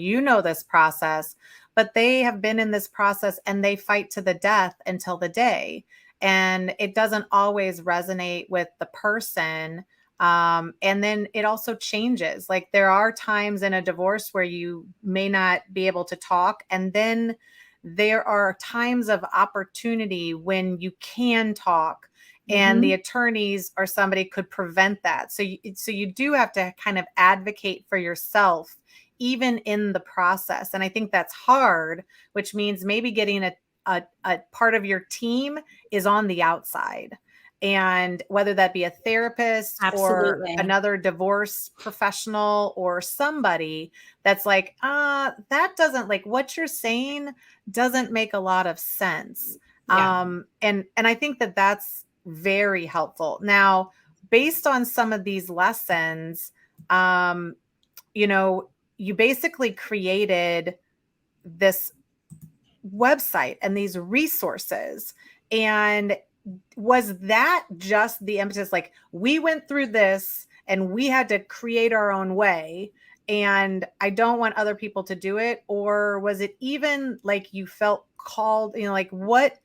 this process, but they have been in this process and they fight to the death until the day. And it doesn't always resonate with the person. And then it also changes. Like, there are times in a divorce where you may not be able to talk. And then there are times of opportunity when you can talk, and the attorneys or somebody could prevent that. So you do have to kind of advocate for yourself, even in the process. And I think that's hard, which means maybe getting a part of your team is on the outside. And whether that be a therapist or Absolutely. another divorce professional or somebody that's like, that doesn't, like, what you're saying doesn't make a lot of sense. Yeah. And I think that that's very helpful. Now, based on some of these lessons, you know, you basically created this website and these resources. And was that just the impetus? Like, we went through this and we had to create our own way, and I don't want other people to do it? Or was it even like you felt called, like what?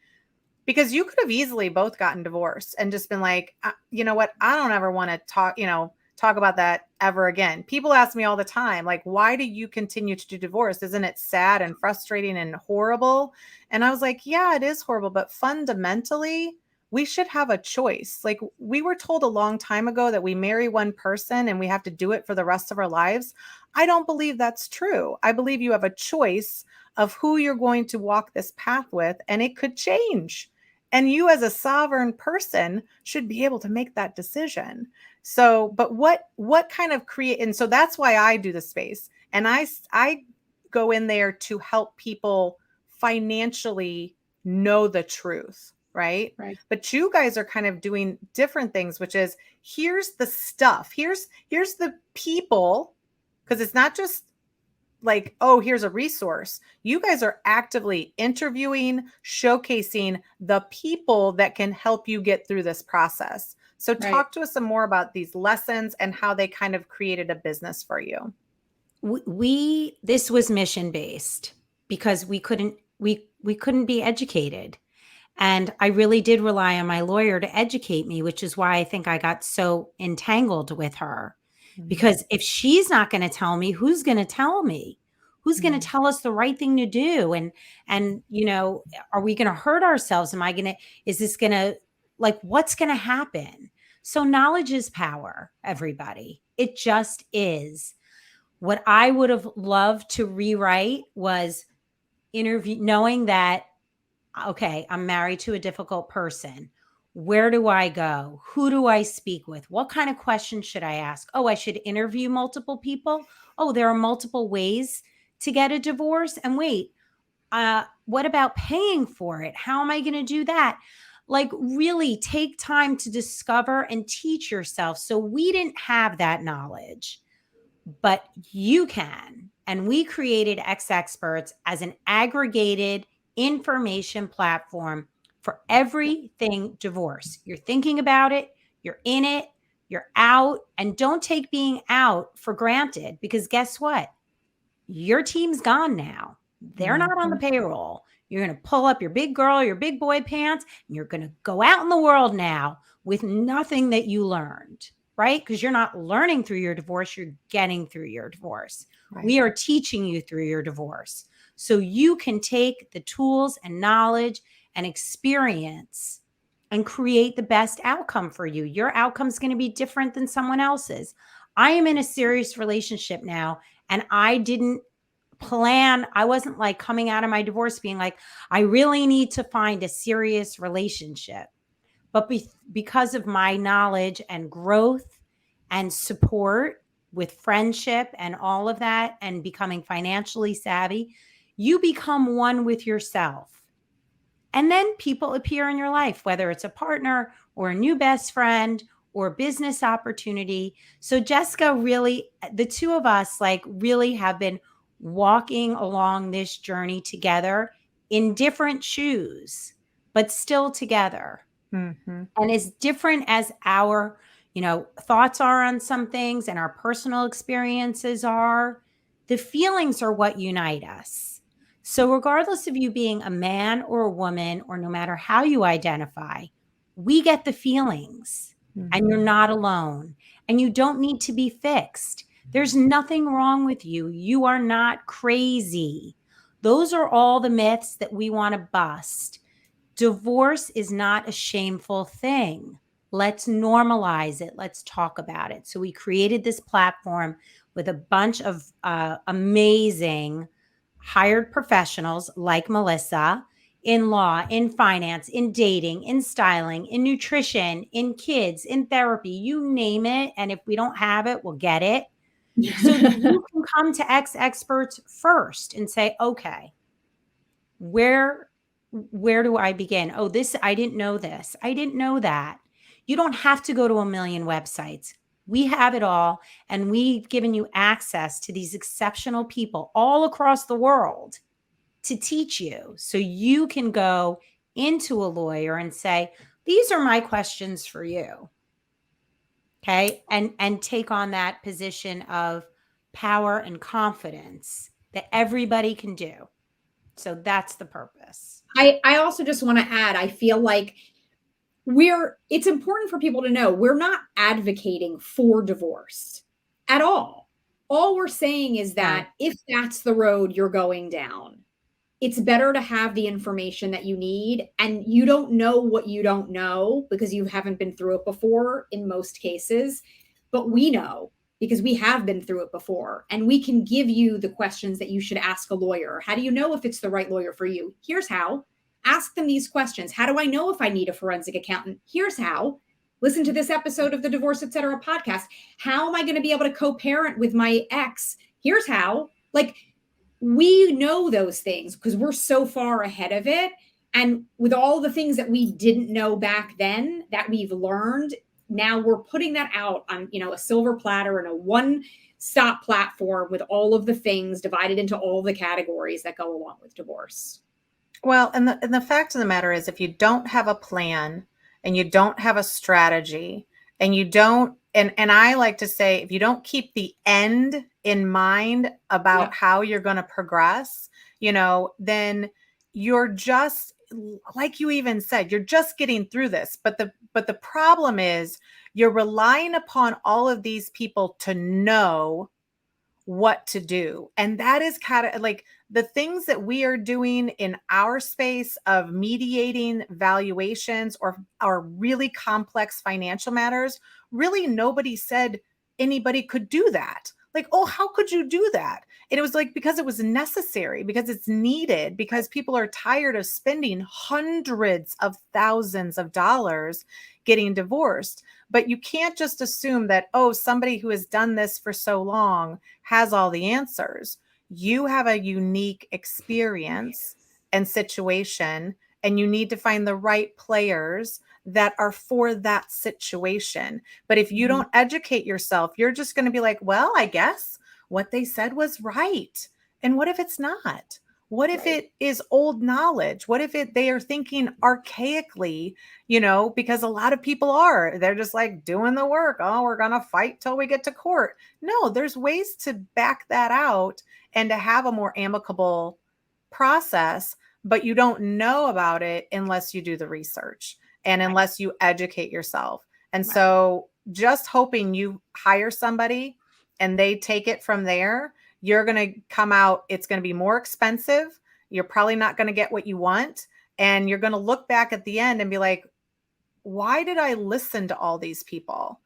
Because you could have easily both gotten divorced and just been like, you know what? I don't ever want to talk about that ever again. People ask me all the time, like, why do you continue to do divorce? Isn't it sad and frustrating and horrible? And I was like, yeah, it is horrible, but fundamentally, we should have a choice. Like, we were told a long time ago that we marry one person and we have to do it for the rest of our lives. I don't believe that's true. I believe you have a choice of who you're going to walk this path with, and it could change. And you, as a sovereign person, should be able to make that decision. So, but what kind of create? And so that's why I do the space, and I go in there to help people financially know the truth, right? Right. But you guys are kind of doing different things, which is, here's the stuff, here's the people, because it's not just like, oh, here's a resource. You guys are actively interviewing, showcasing the people that can help you get through this process. So talk to us some more about these lessons and how they kind of created a business for you. This was mission based because we couldn't be educated. And I really did rely on my lawyer to educate me, which is why I think I got so entangled with her. Because if she's not going to tell me, who's going to tell me? Who's going to tell us the right thing to do? And are we going to hurt ourselves? Is this going to, like, what's going to happen? So knowledge is power, everybody. It just is. What I would have loved to rewrite was knowing that, okay, I'm married to a difficult person. Where do I go? Who do I speak with? What kind of questions should I ask? Oh, I should interview multiple people. Oh, there are multiple ways to get a divorce. And wait, what about paying for it? How am I going to do that? Like, really take time to discover and teach yourself. So we didn't have that knowledge, but you can. And we created exEXPERTS as an aggregated information platform for everything divorce. You're thinking about it, you're in it, you're out, and don't take being out for granted, because guess what? Your team's gone now. They're not on the payroll. You're going to pull up your big girl, your big boy pants, and you're going to go out in the world now with nothing that you learned, right? Because you're not learning through your divorce, you're getting through your divorce. Right. We are teaching you through your divorce. So you can take the tools and knowledge and experience and create the best outcome for you. Your outcome is going to be different than someone else's. I am in a serious relationship now, and I didn't plan. I wasn't like coming out of my divorce being like, I really need to find a serious relationship. But because of my knowledge and growth and support with friendship and all of that, and becoming financially savvy, you become one with yourself. And then people appear in your life, whether it's a partner or a new best friend or business opportunity. So Jessica, really, the two of us like really have been walking along this journey together in different shoes, but still together. Mm-hmm. And as different as our, thoughts are on some things and our personal experiences are, the feelings are what unite us. So regardless of you being a man or a woman, or no matter how you identify, we get the feelings. Mm-hmm. And you're not alone, and you don't need to be fixed. There's nothing wrong with you. You are not crazy. Those are all the myths that we want to bust. Divorce is not a shameful thing. Let's normalize it. Let's talk about it. So we created this platform with a bunch of amazing hired professionals like Melissa. in law, in finance, in dating, in styling, in nutrition, in kids, in therapy, you name it. And if we don't have it, we'll get it. So that you can come to exEXPERTS first and say, okay, where do I begin? Oh, I didn't know this. I didn't know that. You don't have to go to a million websites. We have it all. And we've given you access to these exceptional people all across the world to teach you. So you can go into a lawyer and say, these are my questions for you. Okay. And take on that position of power and confidence that everybody can do. So that's the purpose. I also just want to add, I feel like it's important for people to know we're not advocating for divorce at all. All we're saying is that if that's the road you're going down, it's better to have the information that you need. And you don't know what you don't know because you haven't been through it before in most cases. But we know because we have been through it before. And we can give you the questions that you should ask a lawyer. How do you know if it's the right lawyer for you? Here's how. Ask them these questions. How do I know if I need a forensic accountant? Here's how. Listen to this episode of the Divorce Etc. podcast. How am I going to be able to co-parent with my ex? Here's how. Like, we know those things because we're so far ahead of it. And with all the things that we didn't know back then that we've learned, now we're putting that out on, a silver platter and a one-stop platform with all of the things divided into all the categories that go along with divorce. Well, and the fact of the matter is, if you don't have a plan and you don't have a strategy and you don't, and I like to say, if you don't keep the end in mind about how you're going to progress, then you're just, like you even said, you're just getting through this. But the problem is you're relying upon all of these people to know what to do. And that is kind of like the things that we are doing in our space of mediating valuations or really complex financial matters. Really, nobody said anybody could do that. Like, oh, how could you do that? And it was like, because it was necessary, because it's needed, because people are tired of spending hundreds of thousands of dollars getting divorced. But you can't just assume that, oh, somebody who has done this for so long has all the answers. You have a unique experience and situation, and you need to find the right players that are for that situation. But if you don't educate yourself, you're just going to be like, well, I guess what they said was right. And what if it's not? What if it is old knowledge? What if they are thinking archaically, because a lot of people they're just like doing the work. Oh, we're going to fight till we get to court. No, there's ways to back that out and to have a more amicable process, but you don't know about it unless you do the research and unless you educate yourself. And so just hoping you hire somebody and they take it from there, you're going to come out, it's going to be more expensive. You're probably not going to get what you want. And you're going to look back at the end and be like, why did I listen to all these people?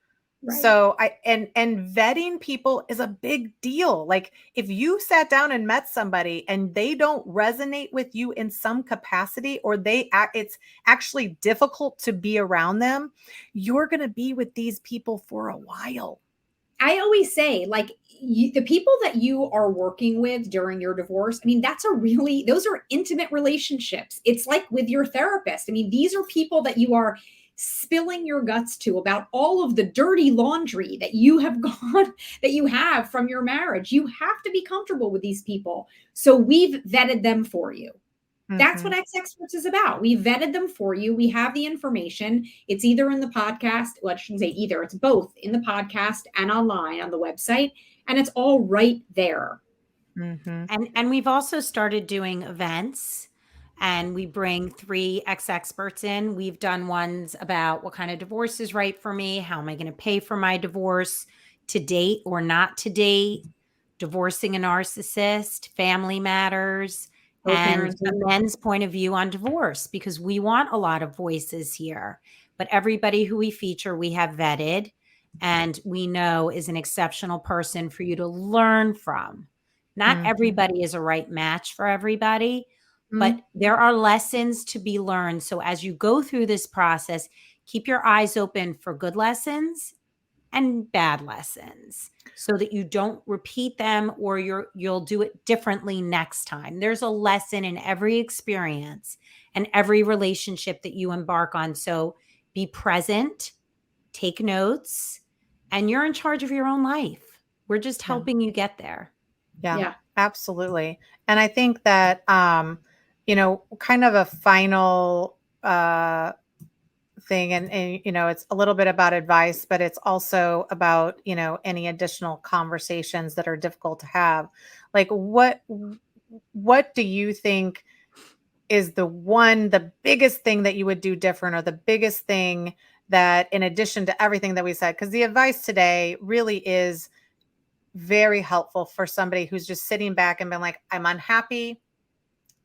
So and vetting people is a big deal. Like if you sat down and met somebody and they don't resonate with you in some capacity, or it's actually difficult to be around them, you're going to be with these people for a while. I always say, like, the people that you are working with during your divorce, I mean, those are intimate relationships. It's like with your therapist. I mean, these are people that you are spilling your guts to about all of the dirty laundry that you have from your marriage. You have to be comfortable with these people. So we've vetted them for you. That's what exEXPERTS is about. We vetted them for you. We have the information. It's either in the podcast. Well, I shouldn't say either. It's both in the podcast and online on the website. And it's all right there. And we've also started doing events, and we bring 3 exEXPERTS in. We've done ones about what kind of divorce is right for me. How am I going to pay for my divorce, to date or not to date, divorcing a narcissist, family matters, and a men's point of view on divorce, because we want a lot of voices here. But everybody who we feature, we have vetted and we know is an exceptional person for you to learn from. Not everybody is a right match for everybody, but there are lessons to be learned. So as you go through this process, keep your eyes open for good lessons and bad lessons so that you don't repeat them or you'll do it differently next time. There's a lesson in every experience and every relationship that you embark on. So be present, take notes, and you're in charge of your own life. We're just helping you get there. Yeah, absolutely. And I think that, kind of a final thing, and, it's a little bit about advice, but it's also about, any additional conversations that are difficult to have. Like what do you think is the biggest thing that you would do different, or the biggest thing that, in addition to everything that we said, because the advice today really is very helpful for somebody who's just sitting back and been like, I'm unhappy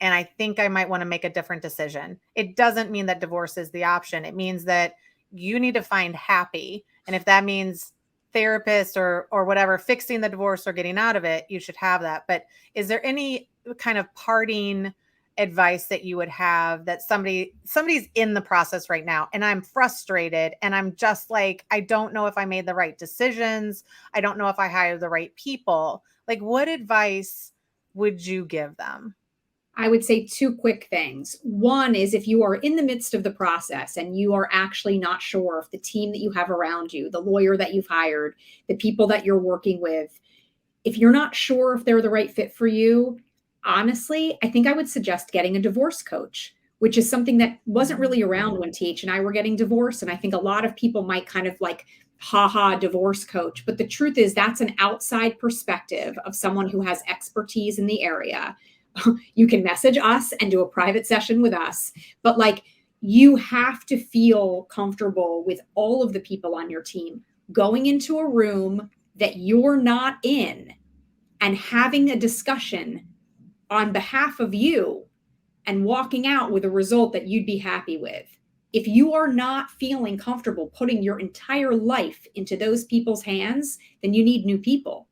and I think I might want to make a different decision. It doesn't mean that divorce is the option. It means that you need to find happy. And if that means therapist or whatever, fixing the divorce or getting out of it, you should have that. But is there any kind of parting advice that you would have, that somebody's in the process right now and I'm frustrated and I'm just like, I don't know if I made the right decisions. I don't know if I hired the right people. Like, what advice would you give them? I would say two quick things. One is, if you are in the midst of the process and you are actually not sure if the team that you have around you, the lawyer that you've hired, the people that you're working with, if you're not sure if they're the right fit for you, honestly, I think I would suggest getting a divorce coach, which is something that wasn't really around when TH and I were getting divorced. And I think a lot of people might kind of like, haha, divorce coach. But the truth is, that's an outside perspective of someone who has expertise in the area. You can message us and do a private session with us, but like, you have to feel comfortable with all of the people on your team going into a room that you're not in and having a discussion on behalf of you and walking out with a result that you'd be happy with. If you are not feeling comfortable putting your entire life into those people's hands, then you need new people.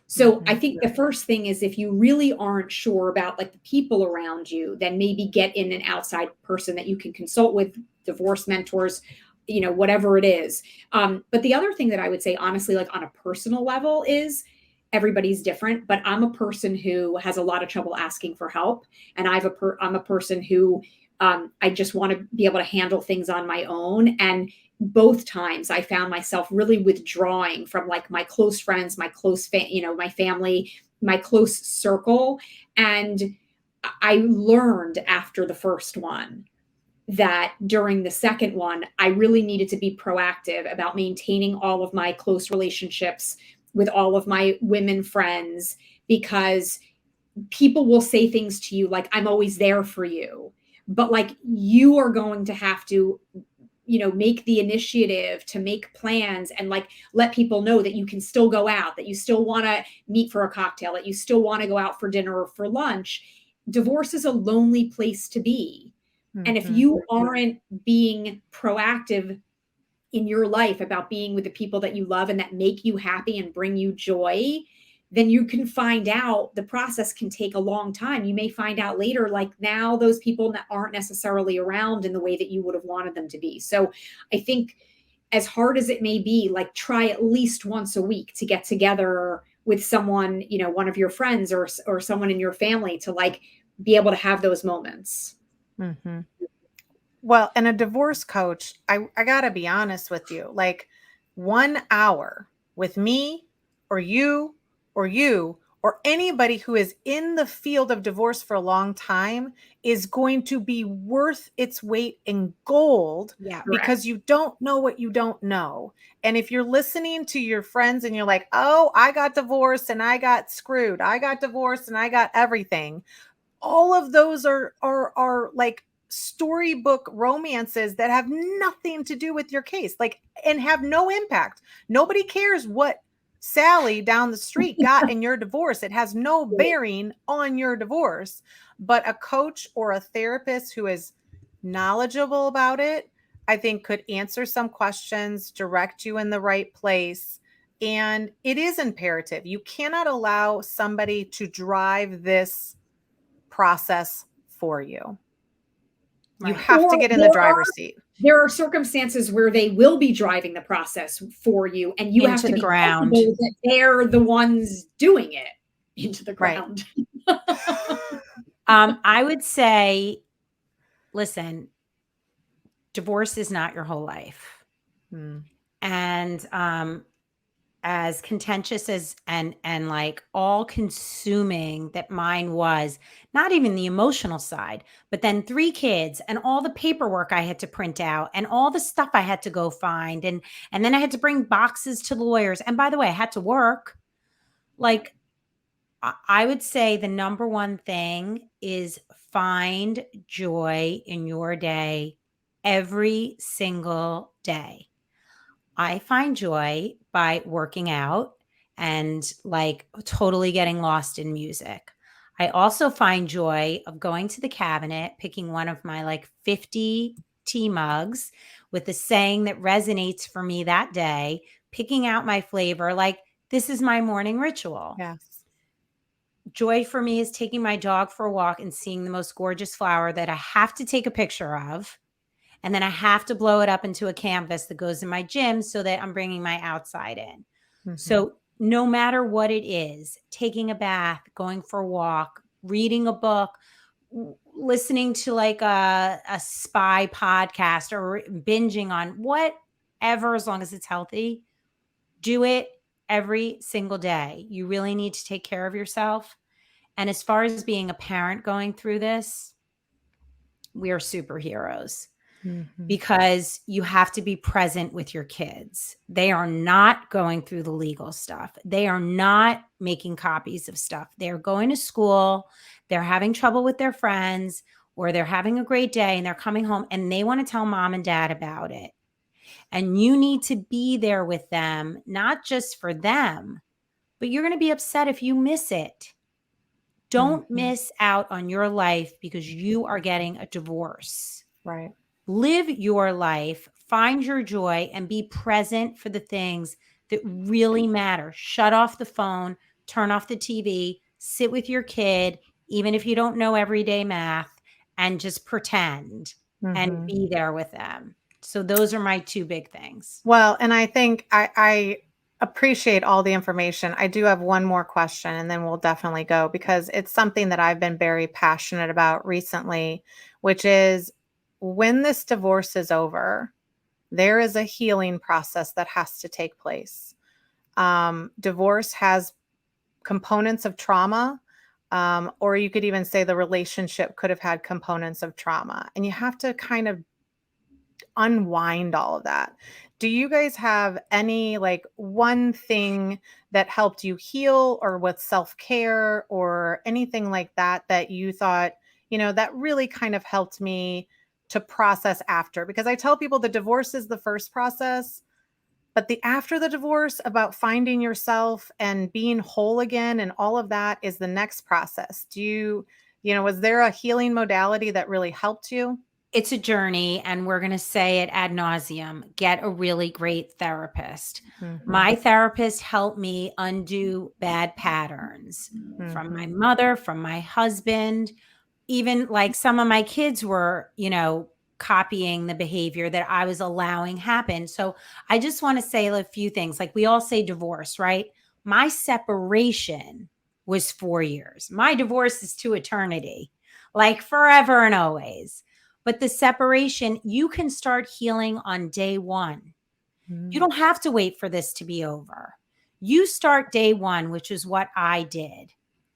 So I think the first thing is, if you really aren't sure about like the people around you, then maybe get in an outside person that you can consult with, divorce mentors, whatever it is. But the other thing that I would say, honestly, like on a personal level, is everybody's different, but I'm a person who has a lot of trouble asking for help. And I'm a person who I just want to be able to handle things on my own. And both times I found myself really withdrawing from like my close friends, my close, my family, my close circle. And I learned after the first one that during the second one, I really needed to be proactive about maintaining all of my close relationships with all of my women friends, because people will say things to you like, I'm always there for you. But like, you are going to have to make the initiative to make plans and like let people know that you can still go out, that you still want to meet for a cocktail, that you still want to go out for dinner or for lunch. Divorce is a lonely place to be. And if you aren't being proactive in your life about being with the people that you love and that make you happy and bring you joy, then you can find out the process can take a long time. You may find out later, like now those people aren't necessarily around in the way that you would have wanted them to be. So I think, as hard as it may be, like try at least once a week to get together with someone, one of your friends or someone in your family, to like be able to have those moments. Mm-hmm. Well, and a divorce coach, I gotta be honest with you, like 1 hour with me or you or anybody who is in the field of divorce for a long time is going to be worth its weight in gold. Yeah. Because you don't know what you don't know. And if you're listening to your friends and you're like, oh, I got divorced and I got screwed, I got divorced and I got everything, all of those are like storybook romances that have nothing to do with your case, like, and have no impact. Nobody cares what Sally down the street got in your divorce. It has no bearing on your divorce. But a coach or a therapist who is knowledgeable about it, I think, could answer some questions, direct you in the right place. And it is imperative. You cannot allow somebody to drive this process for you. You Right. have to get in the driver's seat. There are circumstances where they will be driving the process for you, and you have Into to the be ground. comfortable that they're the ones doing it into the Right. ground. I would say, listen, divorce is not your whole life. Mm. And as contentious as and like all consuming that mine was, not even the emotional side, but then 3 kids and all the paperwork I had to print out and all the stuff I had to go find, and then I had to bring boxes to the lawyers, and by the way, I had to work. Like, I would say the number one thing is find joy in your day every single day. I find joy by working out and like totally getting lost in music. I also find joy of going to the cabinet, picking one of my like 50 tea mugs with a saying that resonates for me that day, picking out my flavor. Like, this is my morning ritual. Yes. Joy for me is taking my dog for a walk and seeing the most gorgeous flower that I have to take a picture of. And then I have to blow it up into a canvas that goes in my gym so that I'm bringing my outside in. Mm-hmm. So no matter what it is, taking a bath, going for a walk, reading a book, listening to like a spy podcast, or binging on whatever, as long as it's healthy, do it every single day. You really need to take care of yourself. And as far as being a parent going through this, we are superheroes. Mm-hmm. Because you have to be present with your kids. They are not going through the legal stuff. They are not making copies of stuff. They're going to school. They're having trouble with their friends, or they're having a great day and they're coming home and they want to tell mom and dad about it. And you need to be there with them, not just for them, but you're going to be upset if you miss it. Don't Mm-hmm. miss out on your life because you are getting a divorce. Right. Live your life, find your joy, and be present for the things that really matter. Shut off the phone, turn off the TV, sit with your kid, even if you don't know everyday math, and just pretend and Mm-hmm. be there with them. So those are my 2 big things. Well, and I think I appreciate all the information. I do have one more question and then we'll definitely go, because it's something that I've been very passionate about recently, which is when this divorce is over, there is a healing process that has to take place. Divorce has components of trauma, or you could even say the relationship could have had components of trauma, and you have to kind of unwind all of that. Do you guys have any like one thing that helped you heal, or with self-care or anything like that that you thought, that really kind of helped me to process after? Because I tell people the divorce is the first process, but the after the divorce about finding yourself and being whole again and all of that is the next process. Was there a healing modality that really helped you? It's a journey, and we're going to say it ad nauseum. Get a really great therapist. Mm-hmm. My therapist helped me undo bad patterns from my mother, from my husband. Even like some of my kids were, copying the behavior that I was allowing happen. So I just want to say a few things. Like, we all say divorce, right? My separation was 4 years. My divorce is to eternity, like forever and always. But the separation, you can start healing on day 1. You don't have to wait for this to be over. You start day 1, which is what I did.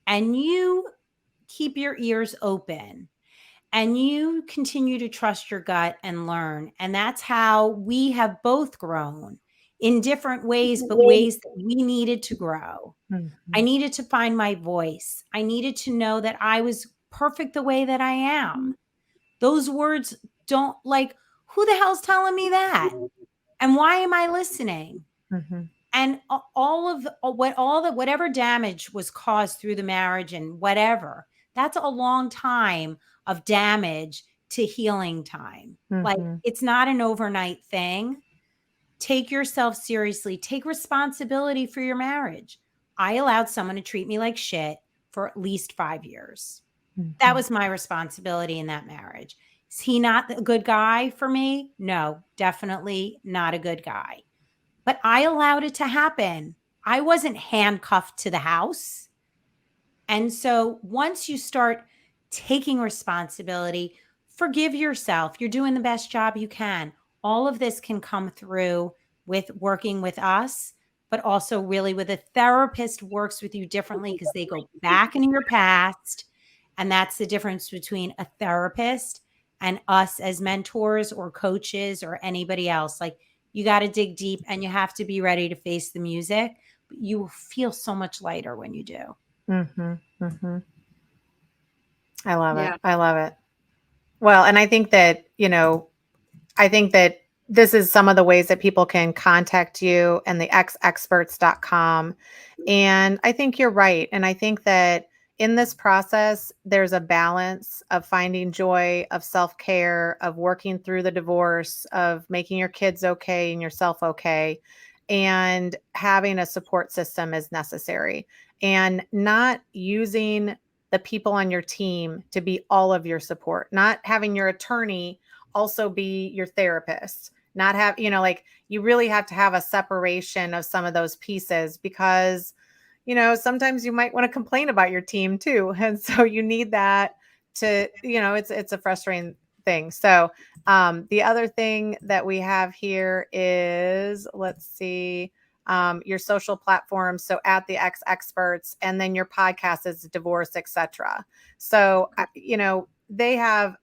And you keep your ears open and you continue to trust your gut and learn. And that's how we have both grown in different ways, but ways that we needed to grow. I needed to find my voice. I needed to know that I was perfect the way that I am. Those words don't, like, who the hell's telling me that? And why am I listening? Mm-hmm. And whatever damage was caused through the marriage and whatever, that's a long time of damage to healing time. Like, Mm-hmm. it's not an overnight thing. Take yourself seriously. Take responsibility for your marriage. I allowed someone to treat me like shit for at least 5 years. That was my responsibility in that marriage. Is he not a good guy for me? No, definitely not a good guy. But I allowed it to happen. I wasn't handcuffed to the house. And so once you start taking responsibility, forgive yourself. You're doing the best job you can. All of this can come through with working with us, but also really with a therapist works with you differently because they go back into your past. And that's the difference between a therapist and us as mentors or coaches or anybody else. Like, you got to dig deep and you have to be ready to face the music. But you will feel so much lighter when you do. Mm-hmm. Mm-hmm. I love Yeah. it. I love it. Well, and I think that, I think that this is some of the ways that people can contact you and the exEXPERTS.com. And I think you're right. And I think that in this process, there's a balance of finding joy, of self-care, of working through the divorce, of making your kids okay and yourself okay. And having a support system is necessary. And not using the people on your team to be all of your support, not having your attorney also be your therapist, not have, like, you really have to have a separation of some of those pieces because, sometimes you might want to complain about your team too. And so you need that to, it's a frustrating thing. So the other thing that we have here is, let's see, your social platforms. So at the exEXPERTS, and then your podcast is divorce, etc. So, they have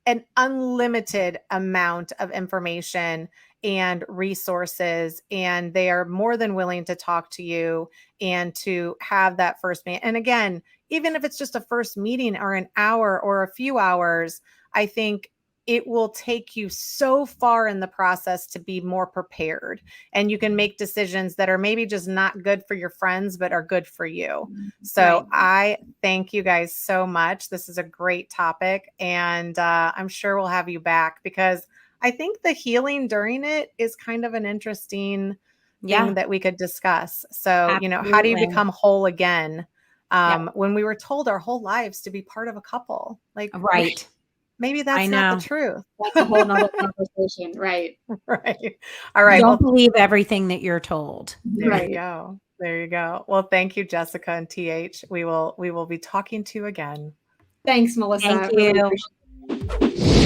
an unlimited amount of information and resources, and they are more than willing to talk to you and to have that first meeting. And again, even if it's just a first meeting or an hour or a few hours, I think it will take you so far in the process to be more prepared, and you can make decisions that are maybe just not good for your friends but are good for you. So I thank you guys so much. This is a great topic, and I'm sure we'll have you back because I think the healing during it is kind of an interesting thing that we could discuss. So, how do you become whole again when we were told our whole lives to be part of a couple? Like, right. Maybe that's not the truth. That's a whole nother conversation. Right. Right. All right. Don't believe everything that you're told. There you go. There you go. Well, thank you, Jessica and TH. We will be talking to you again. Thanks, Melissa. Thank you. Really appreciate it.